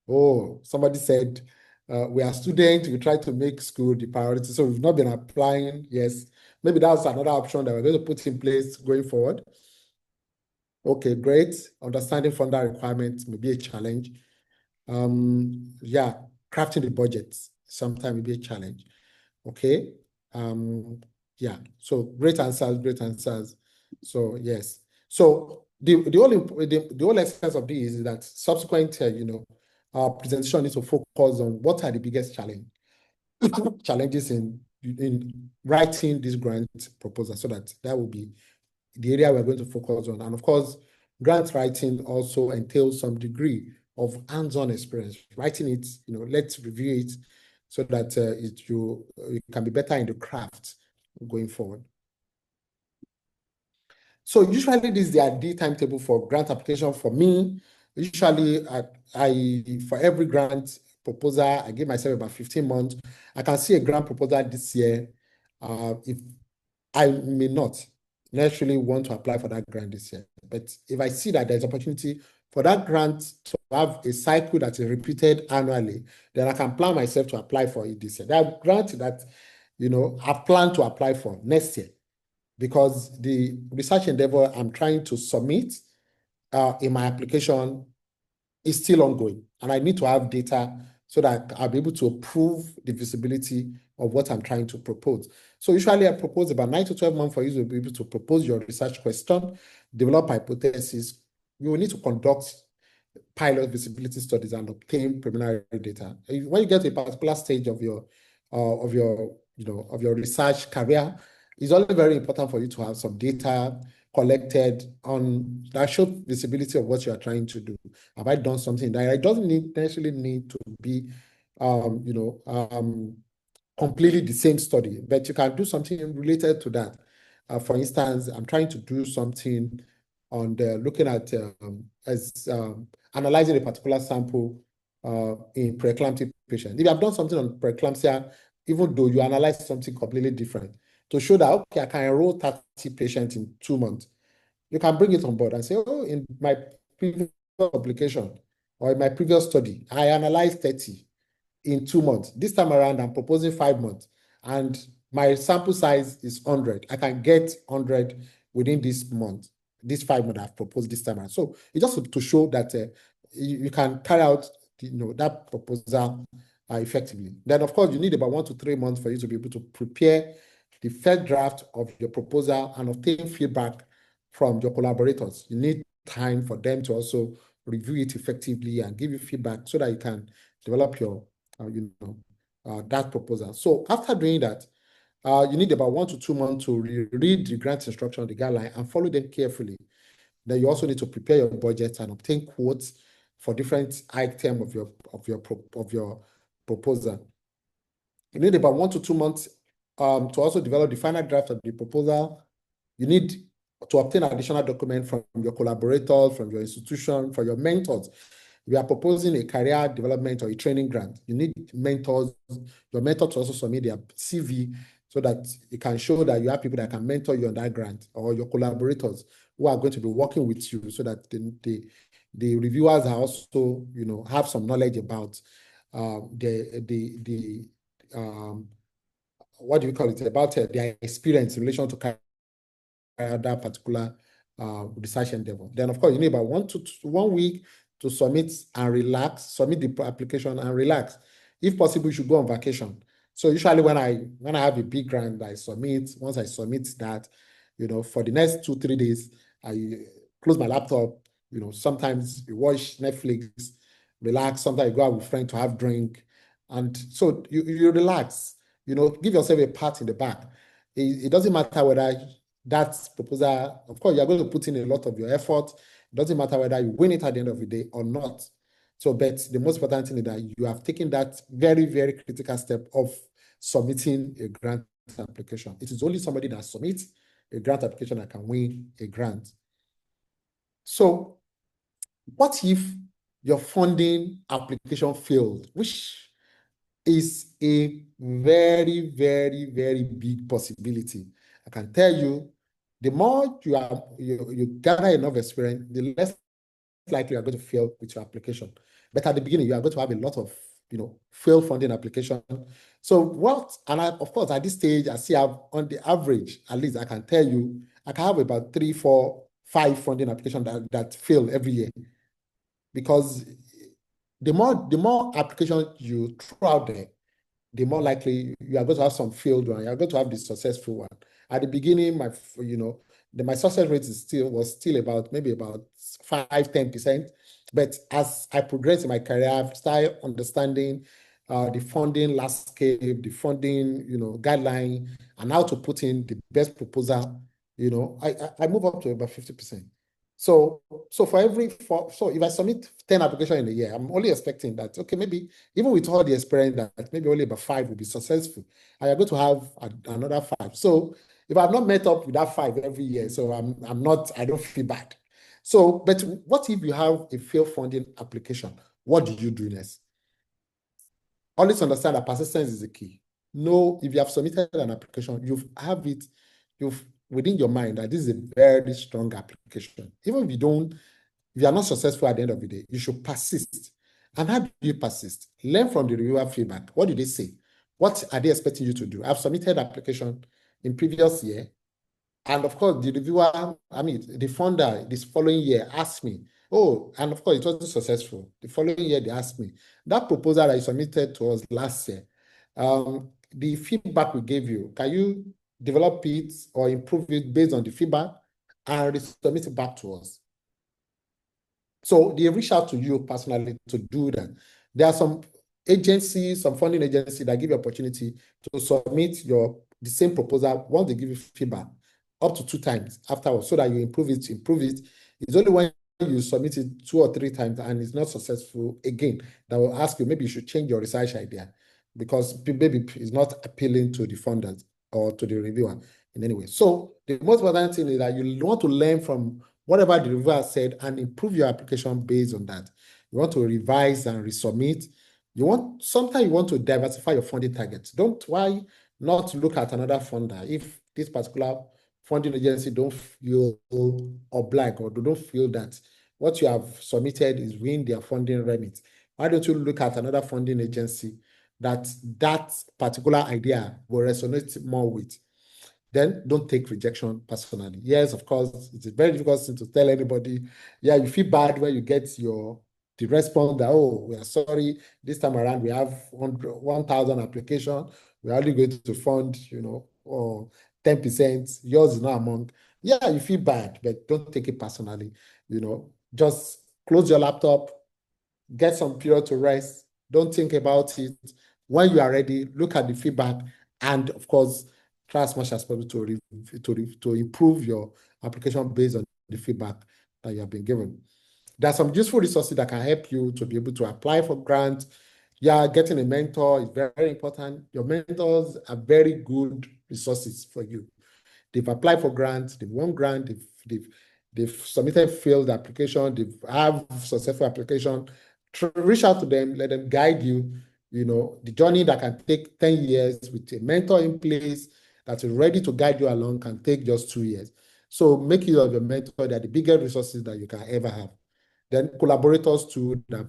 A: Oh, somebody said, we are students, we try to make school the priority. So we've not been applying. Yes, maybe that's another option that we're going to put in place going forward. Okay, great. Understanding funder requirements may be a challenge. Yeah, crafting the budget sometimes may be a challenge. Okay. Yeah, so great answers. So yes. So the whole essence of this is that subsequent our presentation needs to focus on what are the biggest challenges in writing this grant proposal, so that will be the area we're going to focus on. And of course, grant writing also entails some degree of hands-on experience. Writing it, let's review it so that you can be better in the craft going forward. So usually this is the ideal timetable for grant application for me. Usually for every grant proposal, I give myself about 15 months. I can see a grant proposal this year. If I may not naturally want to apply for that grant this year, but if I see that there's opportunity for that grant to have a cycle that is repeated annually, then I can plan myself to apply for it this year. That grant that I plan to apply for next year, because the research endeavor I'm trying to submit in my application is still ongoing, and I need to have data so that I'll be able to prove the visibility of what I'm trying to propose. So usually I propose about 9 to 12 months for you to be able to propose your research question, develop hypothesis. You will need to conduct pilot visibility studies and obtain preliminary data. When you get to a particular stage of your research career, it's only very important for you to have some data collected on that show visibility of what you are trying to do. Have I done something that it doesn't necessarily need to be completely the same study, but you can do something related to that. For instance, I'm trying to do something on looking at analyzing a particular sample in preeclamptic patients. If you have done something on preeclampsia, even though you analyze something completely different, to show that, okay, I can enroll 30 patients in 2 months, you can bring it on board and say, oh, in my previous publication or in my previous study, I analyzed 30. in 2 months. This time around, I'm proposing 5 months, and my sample size is 100. I can get 100 within this month, this 5 months I've proposed this time around. So it's just to show that you can carry out, that proposal effectively. Then, of course, you need about 1 to 3 months for you to be able to prepare the first draft of your proposal and obtain feedback from your collaborators. You need time for them to also review it effectively and give you feedback so that you can develop your, that proposal. So after doing that, you need about 1 to 2 months to read the grant instruction, the guideline, and follow them carefully. Then you also need to prepare your budget and obtain quotes for different items of your proposal. You need about 1 to 2 months to also develop the final draft of the proposal. You need to obtain additional documents from your collaborators, from your institution, from your mentors. If you are proposing a career development or a training grant, you need mentors, your mentor to also submit their CV so that you can show that you have people that can mentor you on that grant, or your collaborators who are going to be working with you so that the reviewers are also, have some knowledge about what do you call it, about their experience in relation to that particular research endeavor. Then, of course, you need about 1 week to submit and relax, submit the application and relax. If possible, you should go on vacation. So usually when I have a big grant, I submit. Once I submit that, for the next 2-3 days, I close my laptop. Sometimes you watch Netflix, relax. Sometimes you go out with friends to have drink, and so you relax. Give yourself a pat in the back. It doesn't matter whether that proposal, of course, you're going to put in a lot of your effort. It doesn't matter whether you win it at the end of the day or not. So, but the most important thing is that you have taken that very, very critical step of submitting a grant application. It is only somebody that submits a grant application that can win a grant. So, what if your funding application failed, which is a very, very, very big possibility? I can tell you, the more you gather enough experience, the less likely you are going to fail with your application. But at the beginning, you are going to have a lot of, failed funding application. So of course, at this stage, I see on the average, at least I can tell you, I can have about 3, 4, 5 funding applications that fail every year. Because the more applications you throw out there, the more likely you are going to have some failed one. You are going to have the successful one. At the beginning, my success rate was still about maybe about 5-10%. But as I progressed in my career, I've started understanding the funding landscape, the funding, guideline, and how to put in the best proposal. I move up to about 50%. So if I submit 10 applications in a year, I'm only expecting that, okay, maybe even with all the experience, that maybe only about 5 will be successful. I am going to have another 5. So if I've not met up with that 5 every year, so I don't feel bad. So, but what if you have a failed funding application? What do you do next? Always understand that persistence is the key. If you have submitted an application, you've within your mind that this is a very strong application. Even if you are not successful at the end of the day, you should persist. And how do you persist? Learn from the reviewer feedback. What did they say? What are they expecting you to do? I've submitted application in previous year. And of course, the reviewer, the funder this following year asked me, and of course, it wasn't successful. The following year, they asked me, that proposal that you submitted to us last year, the feedback we gave you, can you develop it or improve it based on the feedback and submit it back to us? So they reach out to you personally to do that. There are some agencies, some funding agencies that give you opportunity to submit the same proposal once they give you feedback up to 2 times afterwards so that you improve it. It's only when you submit it 2 or 3 times and it's not successful again that will ask you, maybe you should change your research idea because maybe it's not appealing to the funders or to the reviewer in any way. So the most important thing is that you want to learn from whatever the reviewer said and improve your application based on that. You want to revise and resubmit. Sometimes you want to diversify your funding targets. Why not look at another funder if this particular funding agency don't feel obliged or don't feel that what you have submitted is within their funding remit? Why don't you look at another funding agency that particular idea will resonate more with? Then don't take rejection personally. Yes, of course, it's a very difficult thing to tell anybody. Yeah, you feel bad when you get the response that, oh, we are sorry, this time around we have 1,000 applications. We're only going to fund, or 10%. Yours is not among. Yeah, you feel bad, but don't take it personally. Just close your laptop, get some period to rest. Don't think about it. When you are ready, look at the feedback, and of course, try as much as possible to improve your application based on the feedback that you have been given. There are some useful resources that can help you to be able to apply for grants. Yeah, getting a mentor is very important. Your mentors are very good resources for you. They've applied for grants, they've won grant, they've submitted failed application, they've have successful application. Reach out to them, let them guide you. The journey that can take 10 years with a mentor in place that is ready to guide you along can take just 2 years. So make use of your mentor. They're the biggest resources that you can ever have. Then collaborators too, that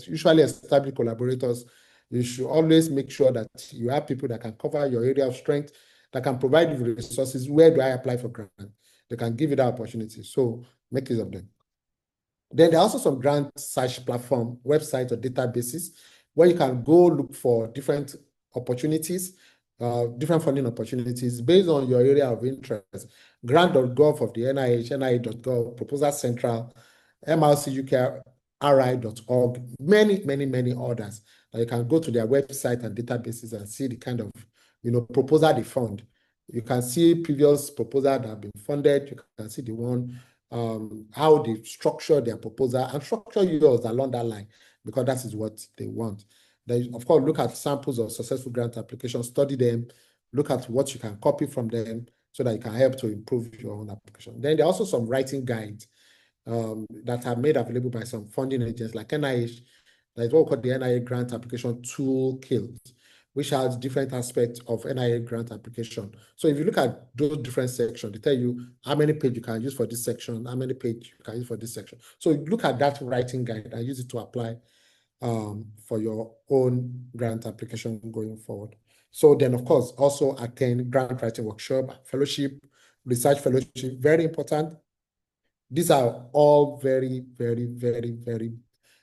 A: usually established collaborators. You should always make sure that you have people that can cover your area of strength, that can provide you with resources. Where do I apply for grant? They can give you that opportunity. So make use of them. Then there are also some grant search platform, websites or databases where you can go look for different opportunities, different funding opportunities based on your area of interest. Grant.gov of the NIH, NIH.gov, Proposal Central, MRCUKRI.org, many others. You can go to their website and databases and see the kind of proposal they fund. You can see previous proposals that have been funded. You can see the one, how they structure their proposal and structure yours along that line, because that is what they want. Then, of course, look at samples of successful grant applications, study them, look at what you can copy from them so that you can help to improve your own application. Then there are also some writing guides that are made available by some funding agents like NIH. There is what we call the NIH Grant Application Toolkit, which has different aspects of NIH grant application. So if you look at those different sections, they tell you how many pages you can use for this section, how many pages you can use for this section. So look at that writing guide and use it to apply for your own grant application going forward. So then, of course, also attend grant writing workshop, fellowship, research fellowship, very important. These are all very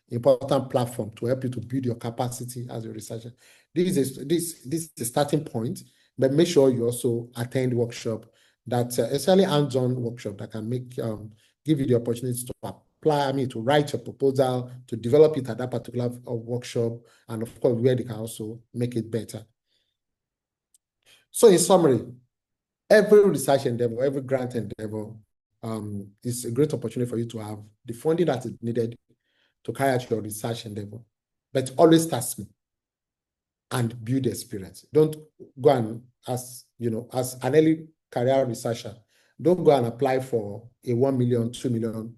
A: important platform to help you to build your capacity as a researcher. This is the starting point, but make sure you also attend workshop that essentially hands-on workshop that can give you the opportunity to apply, to write your proposal, to develop it at that particular workshop, and of course where they can also make it better. So in summary, every research endeavor, every grant endeavor is a great opportunity for you to have the funding that is needed to carry out your research endeavor. But always start small and build experience. Don't go and, as an early career researcher, don't go and apply for a $1 million, $2 million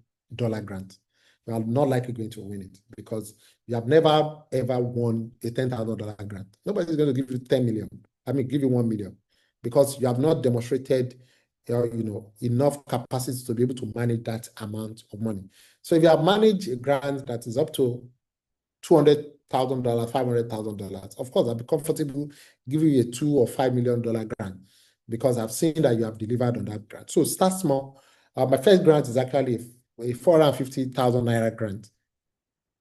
A: grant. You are not likely going to win it because you have never ever won a $10,000 grant. Nobody's going to give you 10 million. Give you 1 million, because you have not demonstrated enough capacity to be able to manage that amount of money. So if you have managed a grant that is up to $200,000, $500,000, of course, I'll be comfortable giving you a $2 or $5 million grant because I've seen that you have delivered on that grant. So start small. My first grant is actually a 450,000 naira grant,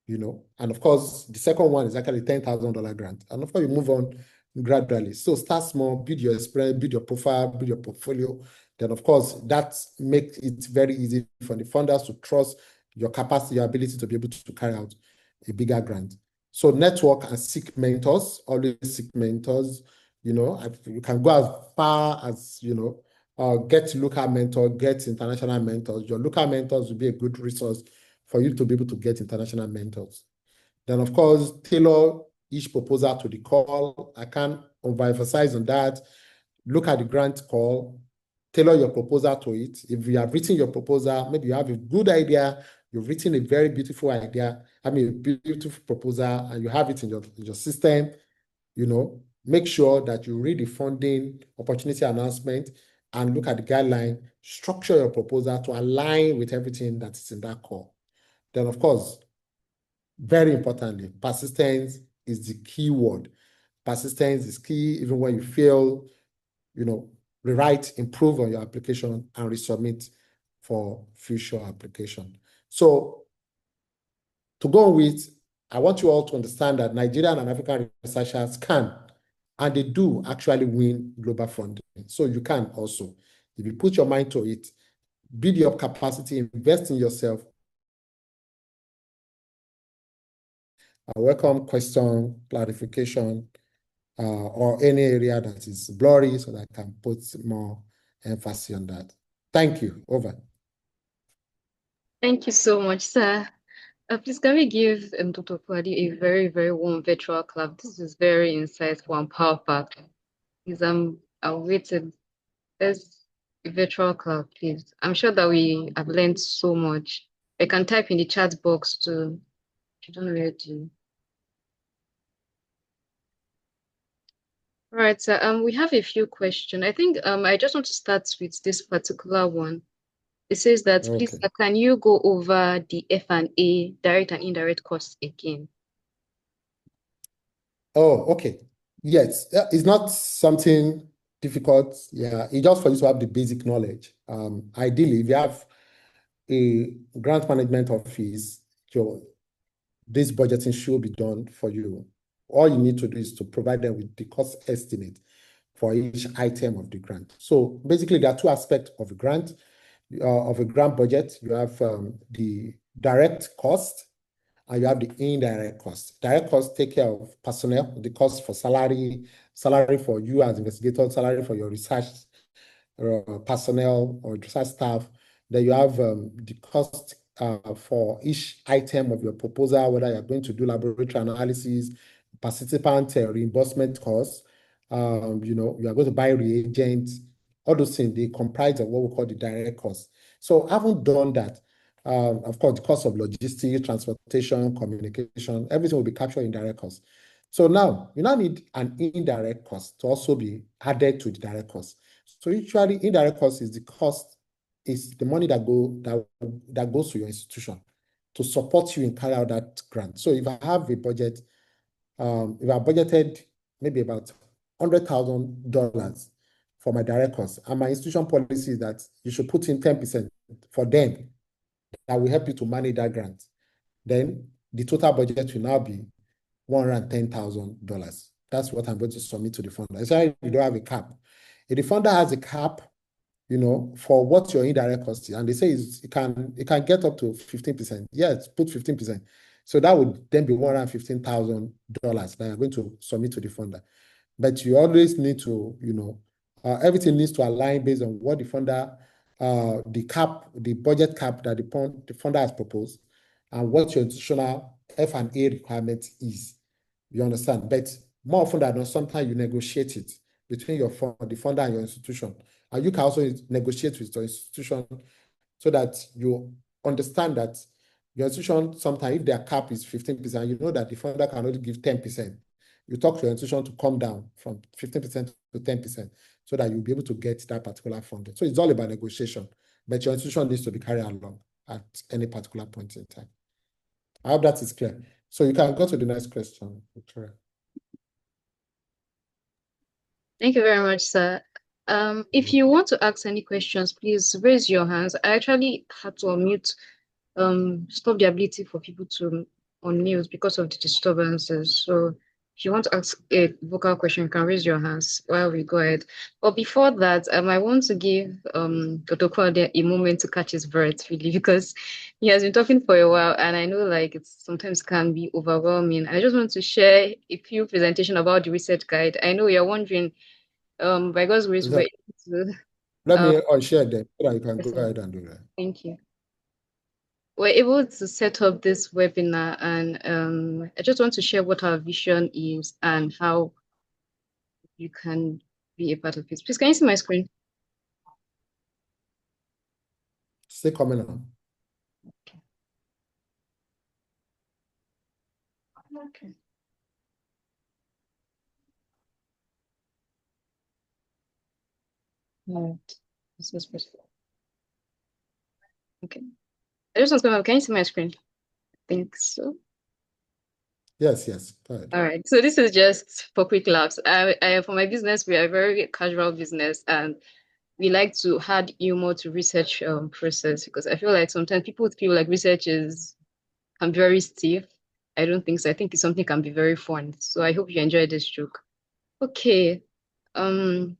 A: and of course, the second one is actually $10,000 grant. And of course, you move on gradually. So start small, build your experience, build your profile, build your portfolio. Then, of course, that makes it very easy for the funders to trust your capacity, your ability to be able to carry out a bigger grant. So network and seek mentors, always seek mentors. You can go as far as, get local mentors, get international mentors. Your local mentors will be a good resource for you to be able to get international mentors. Then, of course, tailor each proposal to the call. I can't overemphasize on that. Look at the grant call, tailor your proposal to it. If you have written your proposal, maybe you have a good idea, you've written a very beautiful idea, a beautiful proposal, and you have it in your system, make sure that you read the funding opportunity announcement and look at the guideline, structure your proposal to align with everything that is in that call. Then, of course, Very importantly, persistence is the key word. Persistence is key even when you fail, rewrite, improve on your application and resubmit for future application. So to go with, I want you all to understand that Nigerian and African researchers can, and they do actually win global funding. So you can also, if you put your mind to it, build your capacity, invest in yourself. I welcome question, clarification, or any area that is blurry so that I can put more emphasis on that. Thank you. Over.
B: Thank you so much, sir. Please, can we give Dr. Kwadi a very, very warm virtual clap? This is very insightful and power-packed. Please, I'll wait There's a virtual clap, please. I'm sure that we have learned so much. I can type in the chat box too. I don't know where to. All right, so we have a few questions. I think I just want to start with this particular one. It says that, please,
A: Okay.
B: can you go over the F&A, direct and indirect costs again?
A: Oh, okay. Yes, it's not something difficult. Yeah, it's just for you to have the basic knowledge. Ideally, if you have a grant management office, this budgeting should be done for you. All you need to do is to provide them with the cost estimate for each item of the grant. So basically, there are two aspects of a grant budget. You have the direct cost and you have the indirect cost. Direct cost take care of personnel, the cost for salary for you as investigator, salary for your research personnel or research staff. Then you have the cost for each item of your proposal, whether you're going to do laboratory analysis, participant reimbursement costs, you are going to buy reagents, all those things, they comprise of what we call the direct cost. So having done that, of course, the cost of logistics, transportation, communication, everything will be captured in direct cost. So now you now need an indirect cost to also be added to the direct cost. So usually indirect cost is the money that goes to your institution to support you in carrying out that grant. So if I have a budget, if I budgeted maybe about $100,000 for my direct costs, and my institution policy is that you should put in 10% for them, that will help you to manage that grant. Then the total budget will now be $110,000. That's what I'm going to submit to the funder. It's like you don't have a cap. If the funder has a cap, for what your indirect cost is, and they say it can get up to 15%. Yes, put 15%. So that would then be $115,000 that you're going to submit to the funder. But you always need to, everything needs to align based on what the funder, the budget cap that the funder has proposed, and what your institutional F&A requirement is. You understand? But more often than not, sometimes you negotiate it between the funder and your institution. And you can also negotiate with your institution so that you understand that your institution, sometimes if their cap is 15%, you know that the funder can only give 10%. You talk to your institution to come down from 15% to 10% so that you'll be able to get that particular funding. So it's all about negotiation, but your institution needs to be carried along at any particular point in time. I hope that is clear. So you can go to the next question, Victoria.
B: Thank you very much, sir. If you want to ask any questions, please raise your hands. I actually had to unmute, stop the ability for people to unmute because of the disturbances. So if you want to ask a vocal question, you can raise your hands while we go ahead. But before that, I want to give Dr. Kwade a moment to catch his breath, really, because he has been talking for a while, and I know like it sometimes can be overwhelming. I just want to share a few presentation about the research guide. I know you're wondering, by God's grace, we're able to.
A: Let me unshare them so that you can
B: Yes,
A: go ahead and do that.
B: thank you. We're able to set up this webinar, and I just want to share what our vision is and how you can be a part of it. Please, can you see my screen?
A: Stay coming on.
B: Okay. No, this is first. Okay. I just want to know, can you see my screen? I think so.
A: Yes, yes. Go ahead.
B: All right. So this is just for quick laughs. For my business, we are a very casual business, and we like to add humor to research process, because I feel like sometimes people feel like research can be very stiff. I don't think so. I think it's something can be very fun. So I hope you enjoy this joke. Okay. Um.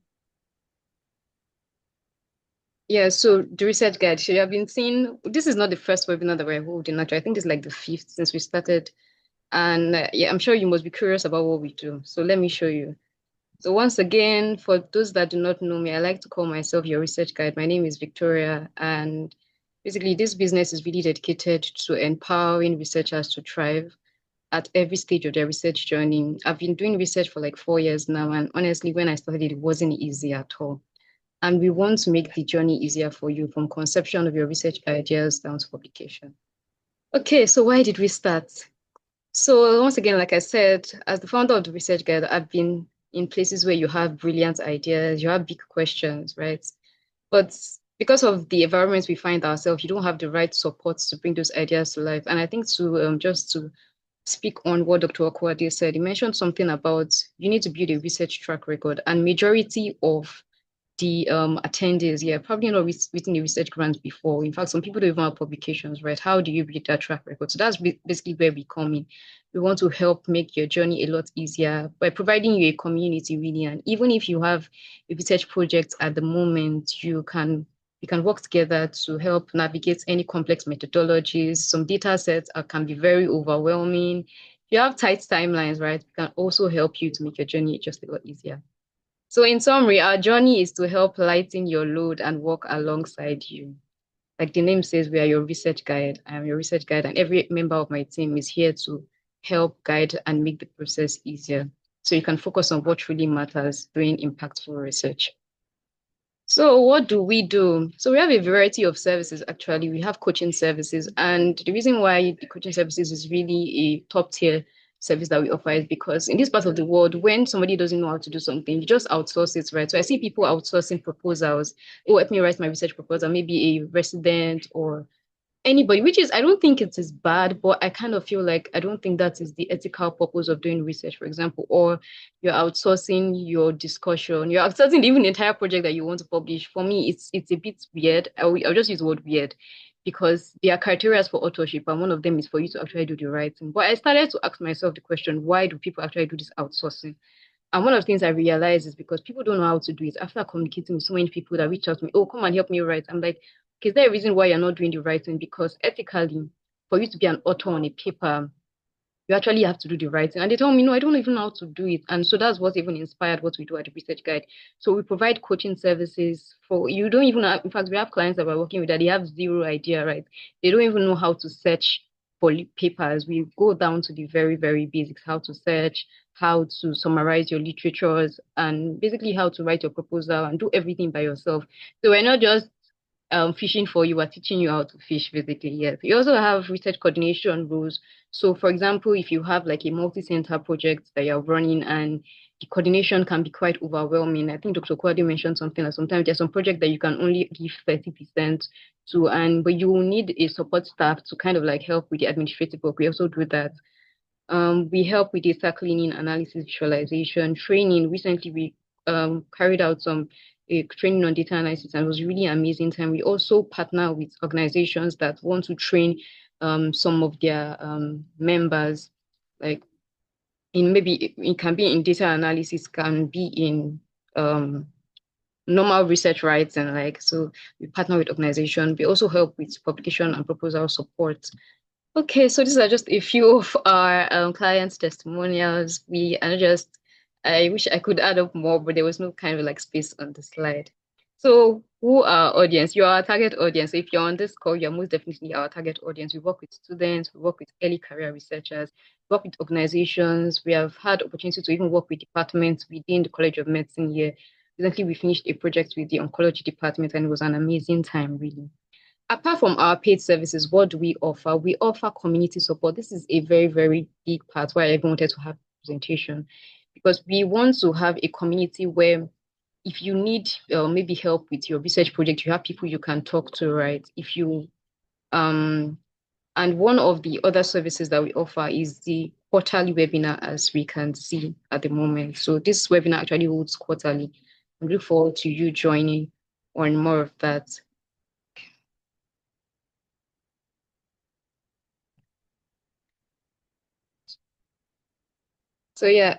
B: Yeah. So the research guide. So you have been seeing. This is not the first webinar that we're holding. Actually, I think it's like the fifth since we started. And yeah, I'm sure you must be curious about what we do. So let me show you. So once again, for those that do not know me, I like to call myself your research guide. My name is Victoria, and basically this business is really dedicated to empowering researchers to thrive at every stage of their research journey. I've been doing research for like 4 years now, and honestly, when I started, it wasn't easy at all. And we want to make the journey easier for you from conception of your research ideas down to publication. Okay, so why did we start? So once again, like I said, as the founder of the Research Guide, I've been in places where you have brilliant ideas, you have big questions, right? But because of the environment we find ourselves, you don't have the right support to bring those ideas to life. And I think just to speak on what Dr. Okwade said, he mentioned something about you need to build a research track record, and majority of the attendees, yeah, probably not written a research grant before. In fact, some people don't even have publications, right? How do you build that track record? So that's basically where we come in. We want to help make your journey a lot easier by providing you a community, really. And even if you have a research project at the moment, you can work together to help navigate any complex methodologies. Some data sets can be very overwhelming. If you have tight timelines, right, we can also help you to make your journey just a lot easier. So in summary, our journey is to help lighten your load and work alongside you. Like the name says, we are your research guide. I am your research guide, and every member of my team is here to help guide and make the process easier, so you can focus on what really matters, doing impactful research. So what do we do? So we have a variety of services, actually. We have coaching services, and the reason why the coaching services is really a top tier service that we offer is because in this part of the world, when somebody doesn't know how to do something, you just outsource it, right? So I see people outsourcing proposals. Oh, help me write my research proposal, maybe a resident or anybody, which is, I don't think it is bad, but I kind of feel like I don't think that is the ethical purpose of doing research, for example, or you're outsourcing your discussion, you're outsourcing even the entire project that you want to publish. For me, it's a bit weird. I'll just use the word weird because there are criteria for authorship, and one of them is for you to actually do the writing. But I started to ask myself the question, why do people actually do this outsourcing? And one of the things I realized is because people don't know how to do it. After communicating with so many people that reach out to me, oh, come and help me write. I'm like, okay, is there a reason why you're not doing the writing? Because ethically, for you to be an author on a paper, you actually have to do the writing. And they told me, no, I don't even know how to do it. And so that's what even inspired what we do at the Research Guide. So we provide coaching services for, you don't even have, in fact, we have clients that we're working with that they have zero idea, right? They don't even know how to search for papers. We go down to the very, very basics, how to search, how to summarize your literatures, and basically how to write your proposal and do everything by yourself. So we're not just fishing for you, are teaching you how to fish, basically. Yes. You also have research coordination rules. So, for example, if you have like a multi-center project that you're running and the coordination can be quite overwhelming. I think Dr. Kwade mentioned something that sometimes there's some project that you can only give 30% to, but you will need a support staff to kind of like help with the administrative work. We also do that. We help with data cleaning, analysis, visualization, training. Recently, we carried out some training on data analysis, and it was really amazing time. We also partner with organizations that want to train some of their members, like maybe it can be in data analysis, can be in normal research rights, and like, so we partner with organizations. We also help with publication and proposal support. Okay, so these are just a few of our clients' testimonials. I wish I could add up more, but there was no kind of like space on the slide. So who are our audience? You're our target audience. So if you're on this call, you're most definitely our target audience. We work with students, we work with early career researchers, we work with organizations. We have had opportunity to even work with departments within the College of Medicine here. Recently, we finished a project with the oncology department, and it was an amazing time, really. Apart from our paid services, what do we offer? We offer community support. This is a very, very big part why I even wanted to have presentation, because we want to have a community where if you need maybe help with your research project, you have people you can talk to, right? If you And one of the other services that we offer is the quarterly webinar, as we can see at the moment. So this webinar actually holds quarterly. I look forward to you joining on more of that. So yeah,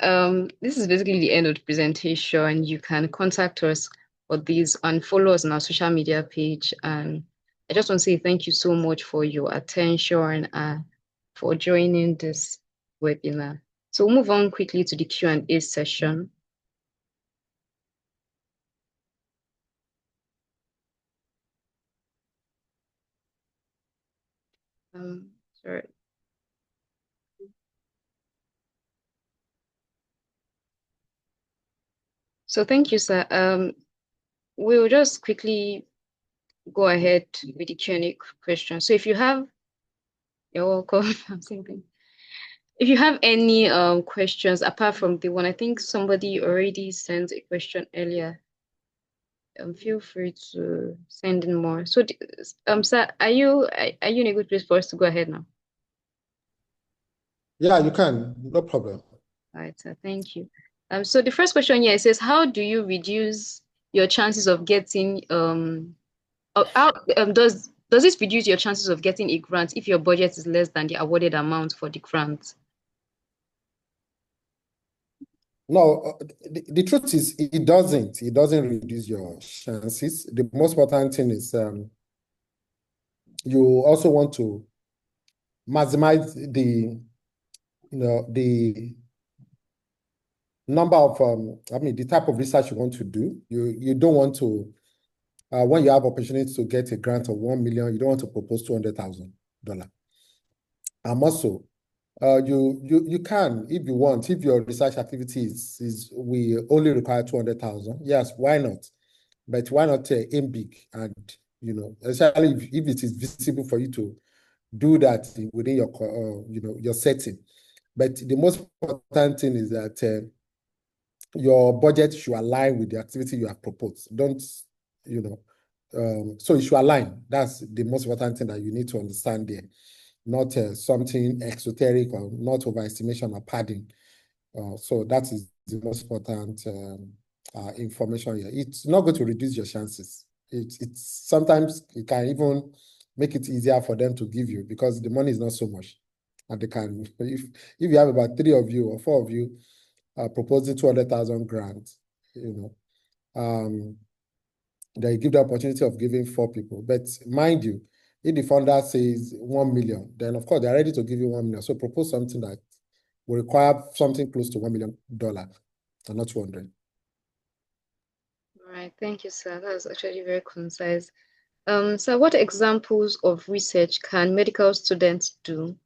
B: this is basically the end of the presentation. You can contact us for these and follow us on our social media page. And I just want to say thank you so much for your attention and for joining this webinar. So we'll move on quickly to the Q&A session. Sorry. So thank you, sir. We'll just quickly go ahead with the Q&A question. So if you have, you're welcome. I'm thinking. If you have any questions apart from the one, I think somebody already sent a question earlier. Feel free to send in more. So, sir, are you in a good place for us to go ahead now?
A: Yeah, you can, no problem.
B: All right, sir. Thank you. So the first question here says, how do you reduce your chances of getting does this reduce your chances of getting a grant if your budget is less than the awarded amount for the grant?
A: No, the truth is it doesn't reduce your chances. The most important thing is you also want to maximize the number of the type of research you want to do. You don't want to when you have opportunity to get a grant of 1 million, you don't want to propose $200,000. And also, you can, if you want, if your research activities we only require 200,000. Yes, why not? But why not aim big and especially if it is visible for you to do that within your your setting. But the most important thing is that your budget should align with the activity you have proposed. Don't so it should align. That's the most important thing that you need to understand there. Not something exoteric or not overestimation or padding. So that is the most important information here. It's not going to reduce your chances. It's sometimes it can even make it easier for them to give you because the money is not so much. And they can, if you have about 3 of you or 4 of you proposing 200,000 grants, they give the opportunity of giving 4 people. But mind you, if the funder says 1 million, then of course they're ready to give you 1 million. So propose something that will require something close to $1 million and not 200.
B: All right, thank you, sir. That was actually very concise. So what examples of research can medical students do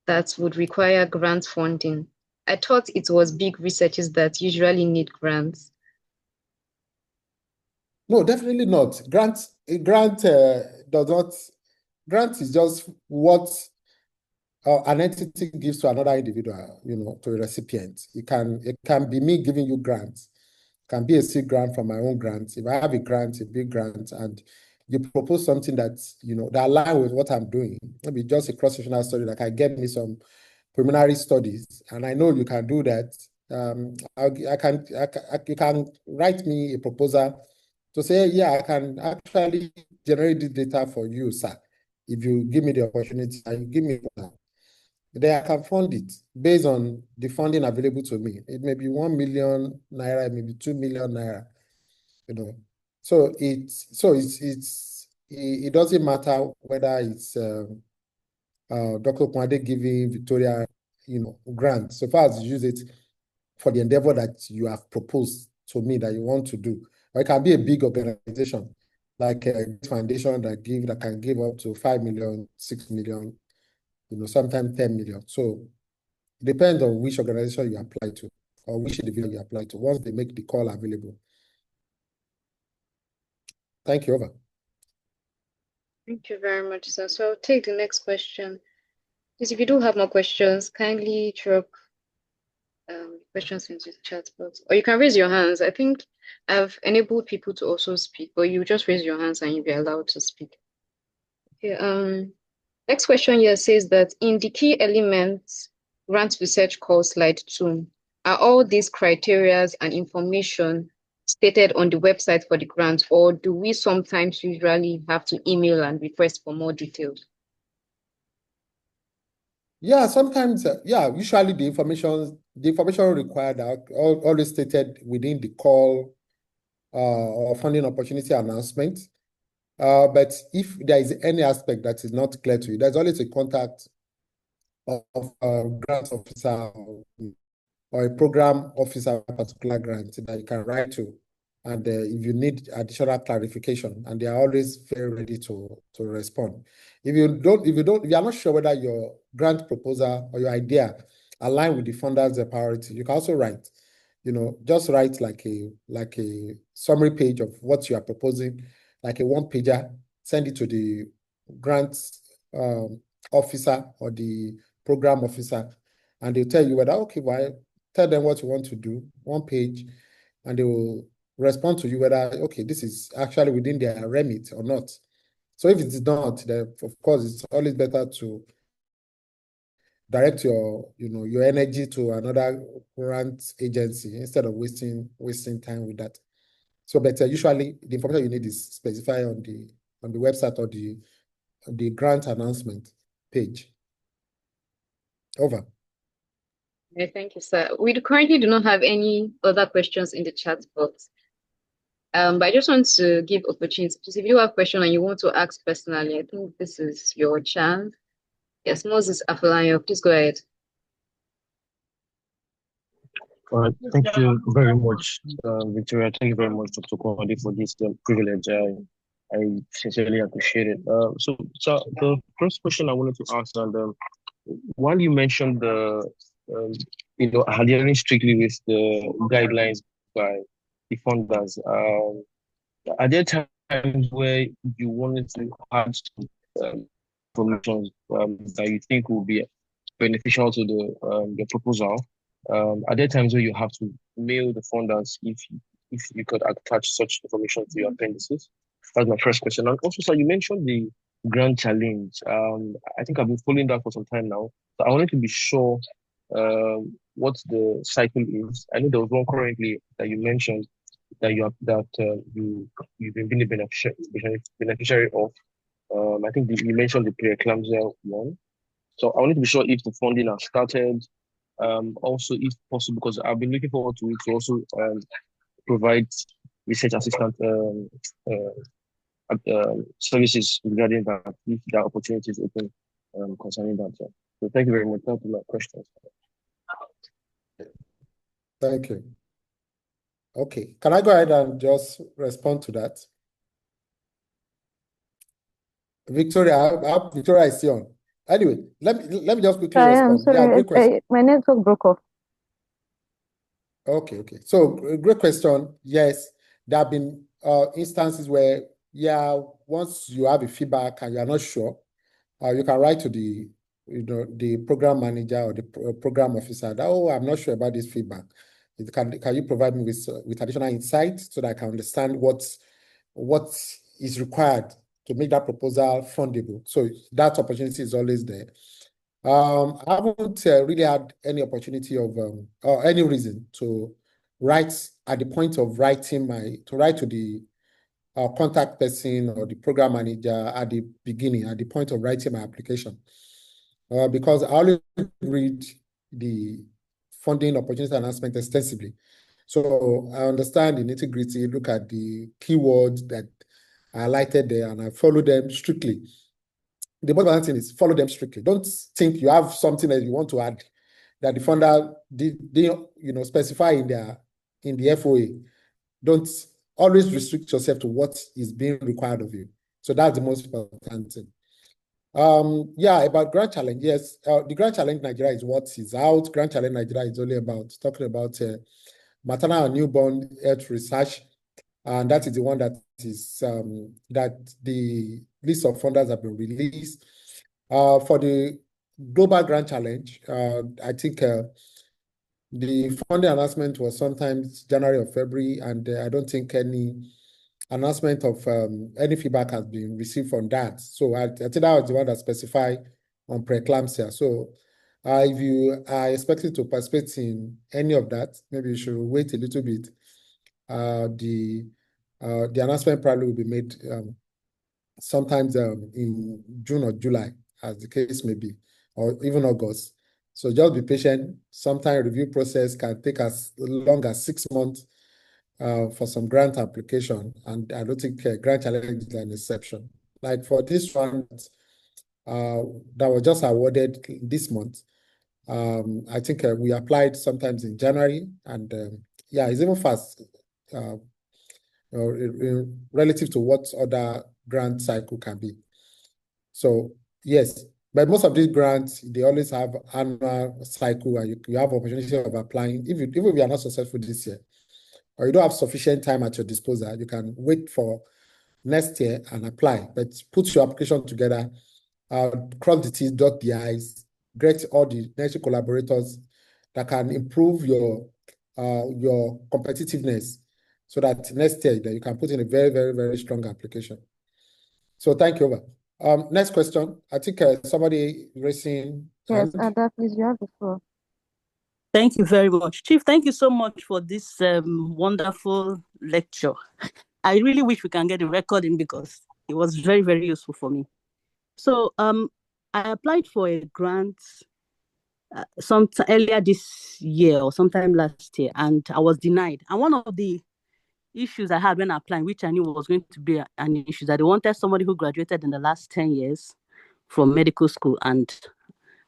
B: that would require grant funding? I thought it was big researches that usually need grants.
A: No, definitely not. Grant does not. Grant is just what an entity gives to another individual, to a recipient. It can be me giving you grants. It can be a seed grant from my own grant. If I have a grant, a big grant, and you propose something that that align with what I'm doing, maybe just a cross-sectional study that can get me some preliminary studies, and I know you can do that. You can write me a proposal to say, yeah, I can actually generate this data for you, sir, if you give me the opportunity and you give me that. Then I can fund it based on the funding available to me. It may be 1 million naira, it may be 2 million naira, So it doesn't matter whether it's Dr. Kwade giving Victoria, grant, so far as you use it for the endeavor that you have proposed to me that you want to do. Or it can be a big organization like a foundation that can give up to 5 million, 6 million, sometimes 10 million. So it depends on which organization you apply to or which individual you apply to once they make the call available. Thank you, over.
B: Thank you very much, sir. So I'll take the next question. Please, if you do have more questions, kindly drop questions into the chat box, or you can raise your hands. I think I've enabled people to also speak, but you just raise your hands and you'll be allowed to speak. Okay. Next question here says that in the key elements grant research call slide 2, are all these criteria and information stated on the website for the grant, or do we sometimes usually have to email and request for more details?
A: Yeah, sometimes, usually the information required are always stated within the call or funding opportunity announcement. But if there is any aspect that is not clear to you, there's always a contact of a grant officer or a program officer of a particular grant that you can write to. And if you need additional clarification, and they are always very ready to respond. If you are not sure whether your grant proposal or your idea align with the funder's priority, you can also write, just write like a summary page of what you are proposing, like a one-pager, send it to the grant officer or the program officer, and they'll tell you whether, okay, tell them what you want to do, one page, and they will respond to you whether, okay, this is actually within their remit or not. So if it's not, then of course, it's always better to direct your energy to another grant agency instead of wasting time with that. So, but usually the information you need is specified on the website or the grant announcement page. Over.
B: Okay, thank you, sir. We currently do not have any other questions in the chat box. But I just want to give opportunity. If you have a question and you want to ask personally, I think this is your chance. Yes, Moses Afolayo, please go ahead.
D: All right, thank you very much, Victoria. Thank you very much, Dr. Kwadi, for this privilege. I sincerely appreciate it. So the first question I wanted to ask, and while you mentioned adhering strictly with the guidelines by the funders, are there times where you wanted to add information that you think will be beneficial to the proposal? Are there times where you have to mail the funders if you could attach such information to your appendices? That's my first question. And also, sir, you mentioned the grant challenge. I think I've been following that for some time now. So I wanted to be sure what the cycle is. I know there was one currently that you mentioned that you've been a beneficiary of. I think you mentioned the preeclampsia one. So I wanted to be sure if the funding has started. Also, if possible, because I've been looking forward to it to also provide research assistant services regarding that, if there are opportunities open concerning that. So thank you very much. That was my questions.
A: Thank you. Okay, can I go ahead and just respond to that? Victoria, Victoria is on. Anyway, let me just quickly respond.
E: I'm sorry,
A: great question.
E: my network broke off.
A: Okay. So great question. Yes, there have been instances where, once you have a feedback and you are not sure, you can write to the program manager or the program officer that, I'm not sure about this feedback. Can you provide me with additional insights so that I can understand what is required to make that proposal fundable? So that opportunity is always there. I haven't really had any opportunity of or any reason to write at the point of write to the contact person or the program manager at the beginning, at the point of writing my application, because I always read the funding opportunity announcement extensively. So I understand the nitty-gritty, look at the keywords that I highlighted there, and I follow them strictly. The most important thing is follow them strictly. Don't think you have something that you want to add that the funder didn't specify in the FOA. Don't always restrict yourself to what is being required of you. So that's the most important thing. About Grant Challenge. Yes, the Grant Challenge Nigeria is what is out. Grant Challenge Nigeria is only about talking about maternal and newborn health research, and that is the one that is that the list of funders have been released. For the Global Grant Challenge, I think the funding announcement was sometimes January or February, and I don't think any announcement of any feedback has been received from that. So I think that was the one that specified on preeclampsia. So if you are expected to participate in any of that, maybe you should wait a little bit. The announcement probably will be made sometimes in June or July, as the case may be, or even August. So just be patient. Sometimes review process can take as long as 6 months for some grant application, and I don't think grant challenge is an exception. Like for this one that was just awarded this month, I think we applied sometimes in January, and yeah, it's even fast relative to what other grant cycle can be. So yes, but most of these grants, they always have annual cycle, and you have opportunity of applying. Even if you are not successful this year, or you don't have sufficient time at your disposal, you can wait for next year and apply. But put your application together, cross the T's, dot the I's, get all the necessary collaborators that can improve your competitiveness, so that next year that you can put in a very, very, very strong application. So thank you. Next question. I think somebody raising
B: Yes,
A: hand.
B: Ada, please, you have the floor.
E: Thank you very much. Chief, thank you so much for this wonderful lecture. I really wish we can get a recording because it was very, very useful for me. So I applied for a grant earlier this year or sometime last year, and I was denied. And one of the issues I had when applying, which I knew was going to be an issue, that they wanted somebody who graduated in the last 10 years from medical school, and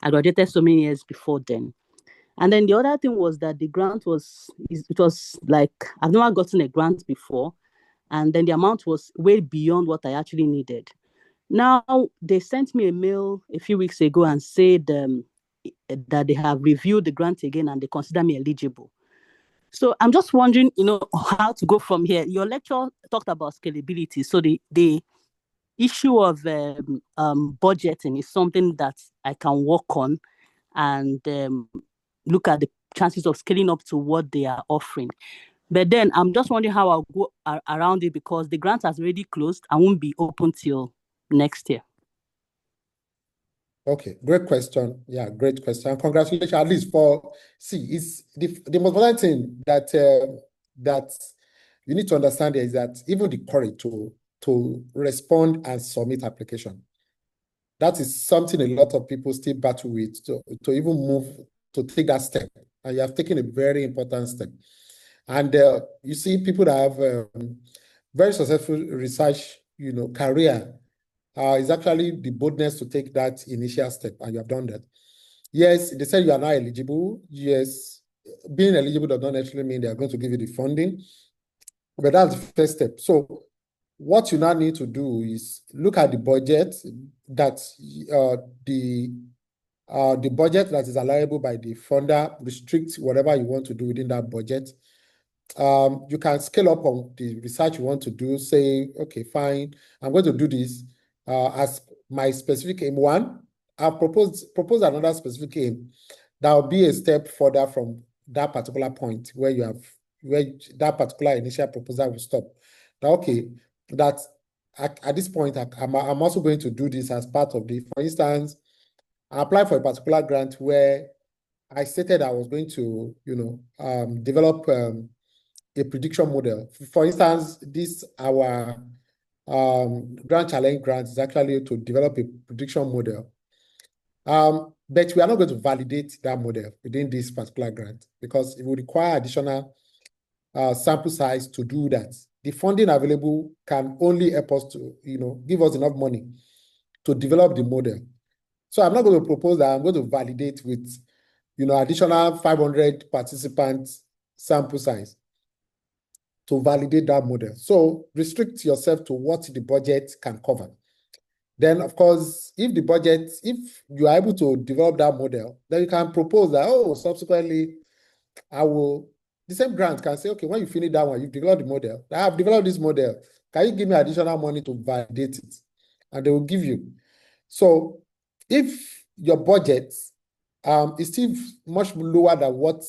E: I graduated so many years before then. And then the other thing was that the grant was like, I've never gotten a grant before, and then the amount was way beyond what I actually needed. Now, they sent me a mail a few weeks ago and said that they have reviewed the grant again and they consider me eligible. So I'm just wondering, how to go from here. Your lecture talked about scalability. So the issue of budgeting is something that I can work on and look at the chances of scaling up to what they are offering. But then I'm just wondering how I'll go around it, because the grant has already closed and won't be open till next year.
A: Okay, great question. Yeah, great question. Congratulations, at least for, it's the most important thing that that you need to understand is that even the courage to respond and submit application, that is something a lot of people still battle with, to even move, to take that step. And you have taken a very important step. And you see people that have very successful research, career, is actually the boldness to take that initial step, and you have done that. Yes, they said you are not eligible. Yes, being eligible does not necessarily mean they are going to give you the funding, but that's the first step. So what you now need to do is look at the budget that the budget that is allowable by the funder, restrict whatever you want to do within that budget. You can scale up on the research you want to do. Say, okay, fine, I'm going to do this as my specific aim. One, I'll propose another specific aim that will be a step further from that particular point where that particular initial proposal will stop. Now, okay, that at this point, I'm also going to do this as part of the, for instance, I applied for a particular grant where I stated I was going to, develop a prediction model. For instance, our grant challenge grant is actually to develop a prediction model. But we are not going to validate that model within this particular grant because it will require additional sample size to do that. The funding available can only help us to, give us enough money to develop the model. So I'm not going to propose that I'm going to validate with, additional 500 participants sample size to validate that model. So restrict yourself to what the budget can cover. Then, of course, if you are able to develop that model, then you can propose that, subsequently, the same grant can say, okay, when you finish that one, you've developed the model. I have developed this model. Can you give me additional money to validate it? And they will give you. So if your budget is still much lower than what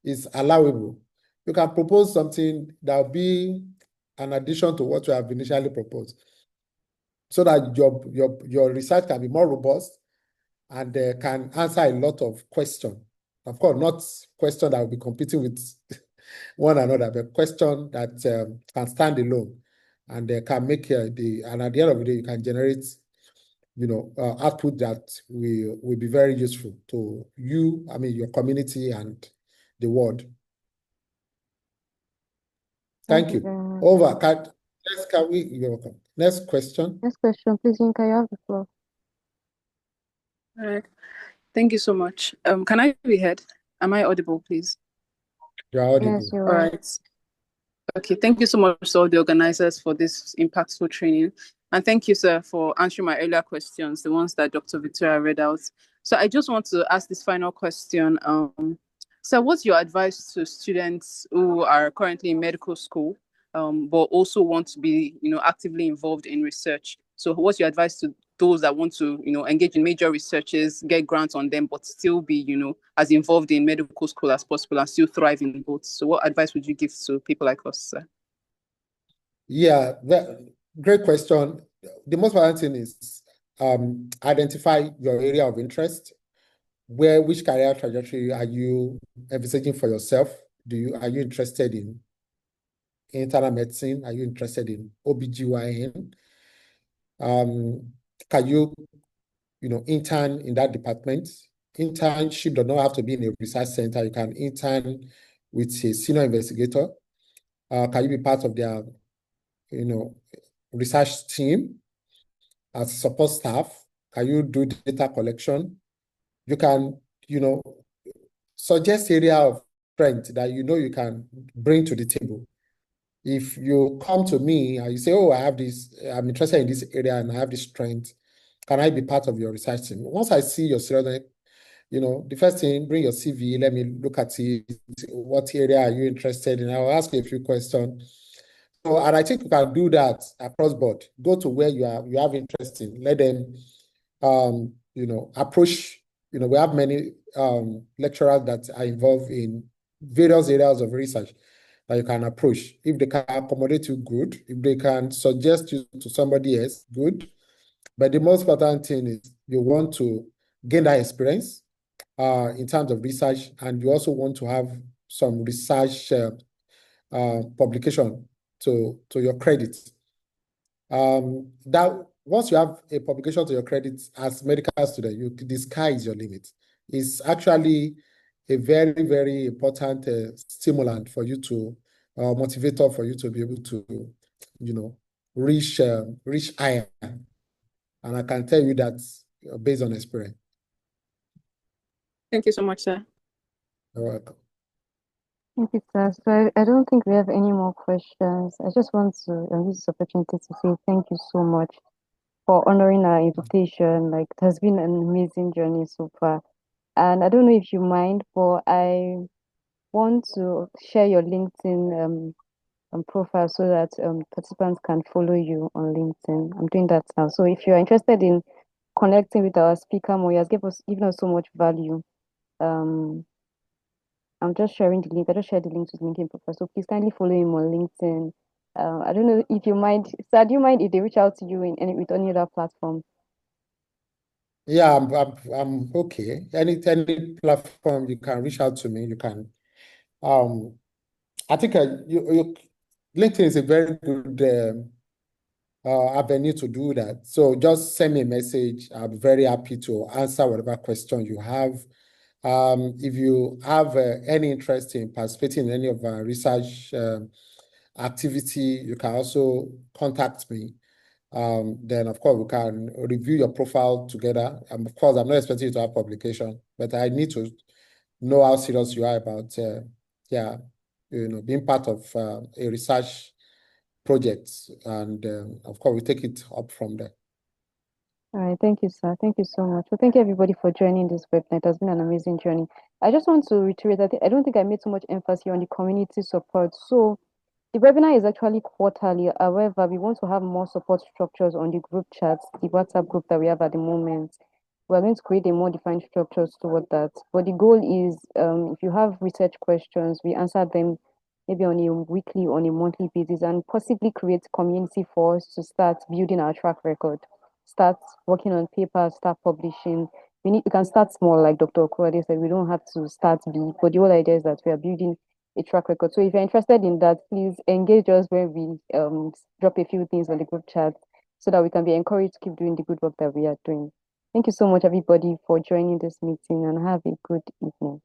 A: is allowable, you can propose something that will be an addition to what you have initially proposed, so that your research can be more robust and can answer a lot of questions. Of course, not questions that will be competing with one another, but questions that can stand alone and can make and at the end of the day, you can generate, output that will be very useful to you, your community and the world. Thank you. Over. You're welcome. Next question.
F: Next question, please, Yinka, you have the floor.
G: All right. Thank you so much. Can I be heard? Am I audible, please?
A: You're audible.
F: Yes, you're
G: All
F: right.
G: right. Okay, thank you so much to all the organizers for this impactful training. And thank you, sir, for answering my earlier questions, the ones that Dr. Victoria read out. So I just want to ask this final question. So what's your advice to students who are currently in medical school, but also want to be, actively involved in research? So what's your advice to those that want to, engage in major researches, get grants on them, but still be, as involved in medical school as possible and still thrive in both? So what advice would you give to people like us, sir?
A: Yeah, great question. The most important thing is identify your area of interest. Which career trajectory are you envisaging for yourself? Are you interested in internal medicine? Are you interested in OBGYN? Can you, intern in that department? Internship does not have to be in a research center. You can intern with a senior investigator. Can you be part of their, research team as support staff? Can you do data collection? You can, suggest area of strength that you can bring to the table. If you come to me and you say, oh, I'm interested in this area and I have this strength, can I be part of your research team? Once I see your serious, the first thing, bring your CV, let me look at it. What area are you interested in? I'll ask you a few questions. So, and I think you can do that across board. Go to where you have interest in. Let them, approach. We have many lecturers that are involved in various areas of research that you can approach. If they can accommodate you, good. If they can suggest you to somebody else, good. But the most important thing is you want to gain that experience in terms of research, and you also want to have some research publication to your credit. That once you have a publication to your credit as medical student, the sky is your limit. It's actually a very, very important stimulant for you to, motivator for you to be able to, reach higher. And I can tell you that based on experience.
G: Thank you so much, sir.
A: You're welcome.
F: Thank you, sir. So I don't think we have any more questions. I just want to use this opportunity to say thank you so much for honoring our invitation. Like, it has been an amazing journey so far. And I don't know if you mind, but I want to share your LinkedIn profile so that participants can follow you on LinkedIn. I'm doing that now. So if you're interested in connecting with our speaker, Mo, he has given us so much value. I'm just sharing the link. I just shared the link to the LinkedIn profile. So please kindly follow him on LinkedIn. I don't know if you mind, sir, do you mind if they reach out to you with any other platform?
A: Yeah, I'm okay. Any platform you can reach out to me. You can. I think LinkedIn is a very good avenue to do that. So just send me a message. I'll be very happy to answer whatever question you have. If you have any interest in participating in any of our research activity, you can also contact me. Then, of course, we can review your profile together. Of course, I'm not expecting you to have publication, but I need to know how serious you are about, being part of a research project. And of course, we take it up from there.
F: All right, thank you, sir. Thank you so much. Well, thank you everybody for joining this webinar. It has been an amazing journey. I just want to reiterate that I don't think I made too much emphasis on the community support. So the webinar is actually quarterly. However, we want to have more support structures on the group chats, the WhatsApp group that we have at the moment. We're going to create a more defined structures toward that. But the goal is, if you have research questions, we answer them maybe on a weekly, on a monthly basis, and possibly create community for us to start building our track record, start working on paper, start publishing. We can start small, like Dr. Okwade said. We don't have to start big, but the whole idea is that we are building a track record. So if you're interested in that, please engage us when we drop a few things on the group chat so that we can be encouraged to keep doing the good work that we are doing. Thank you so much, everybody, for joining this meeting, and have a good evening.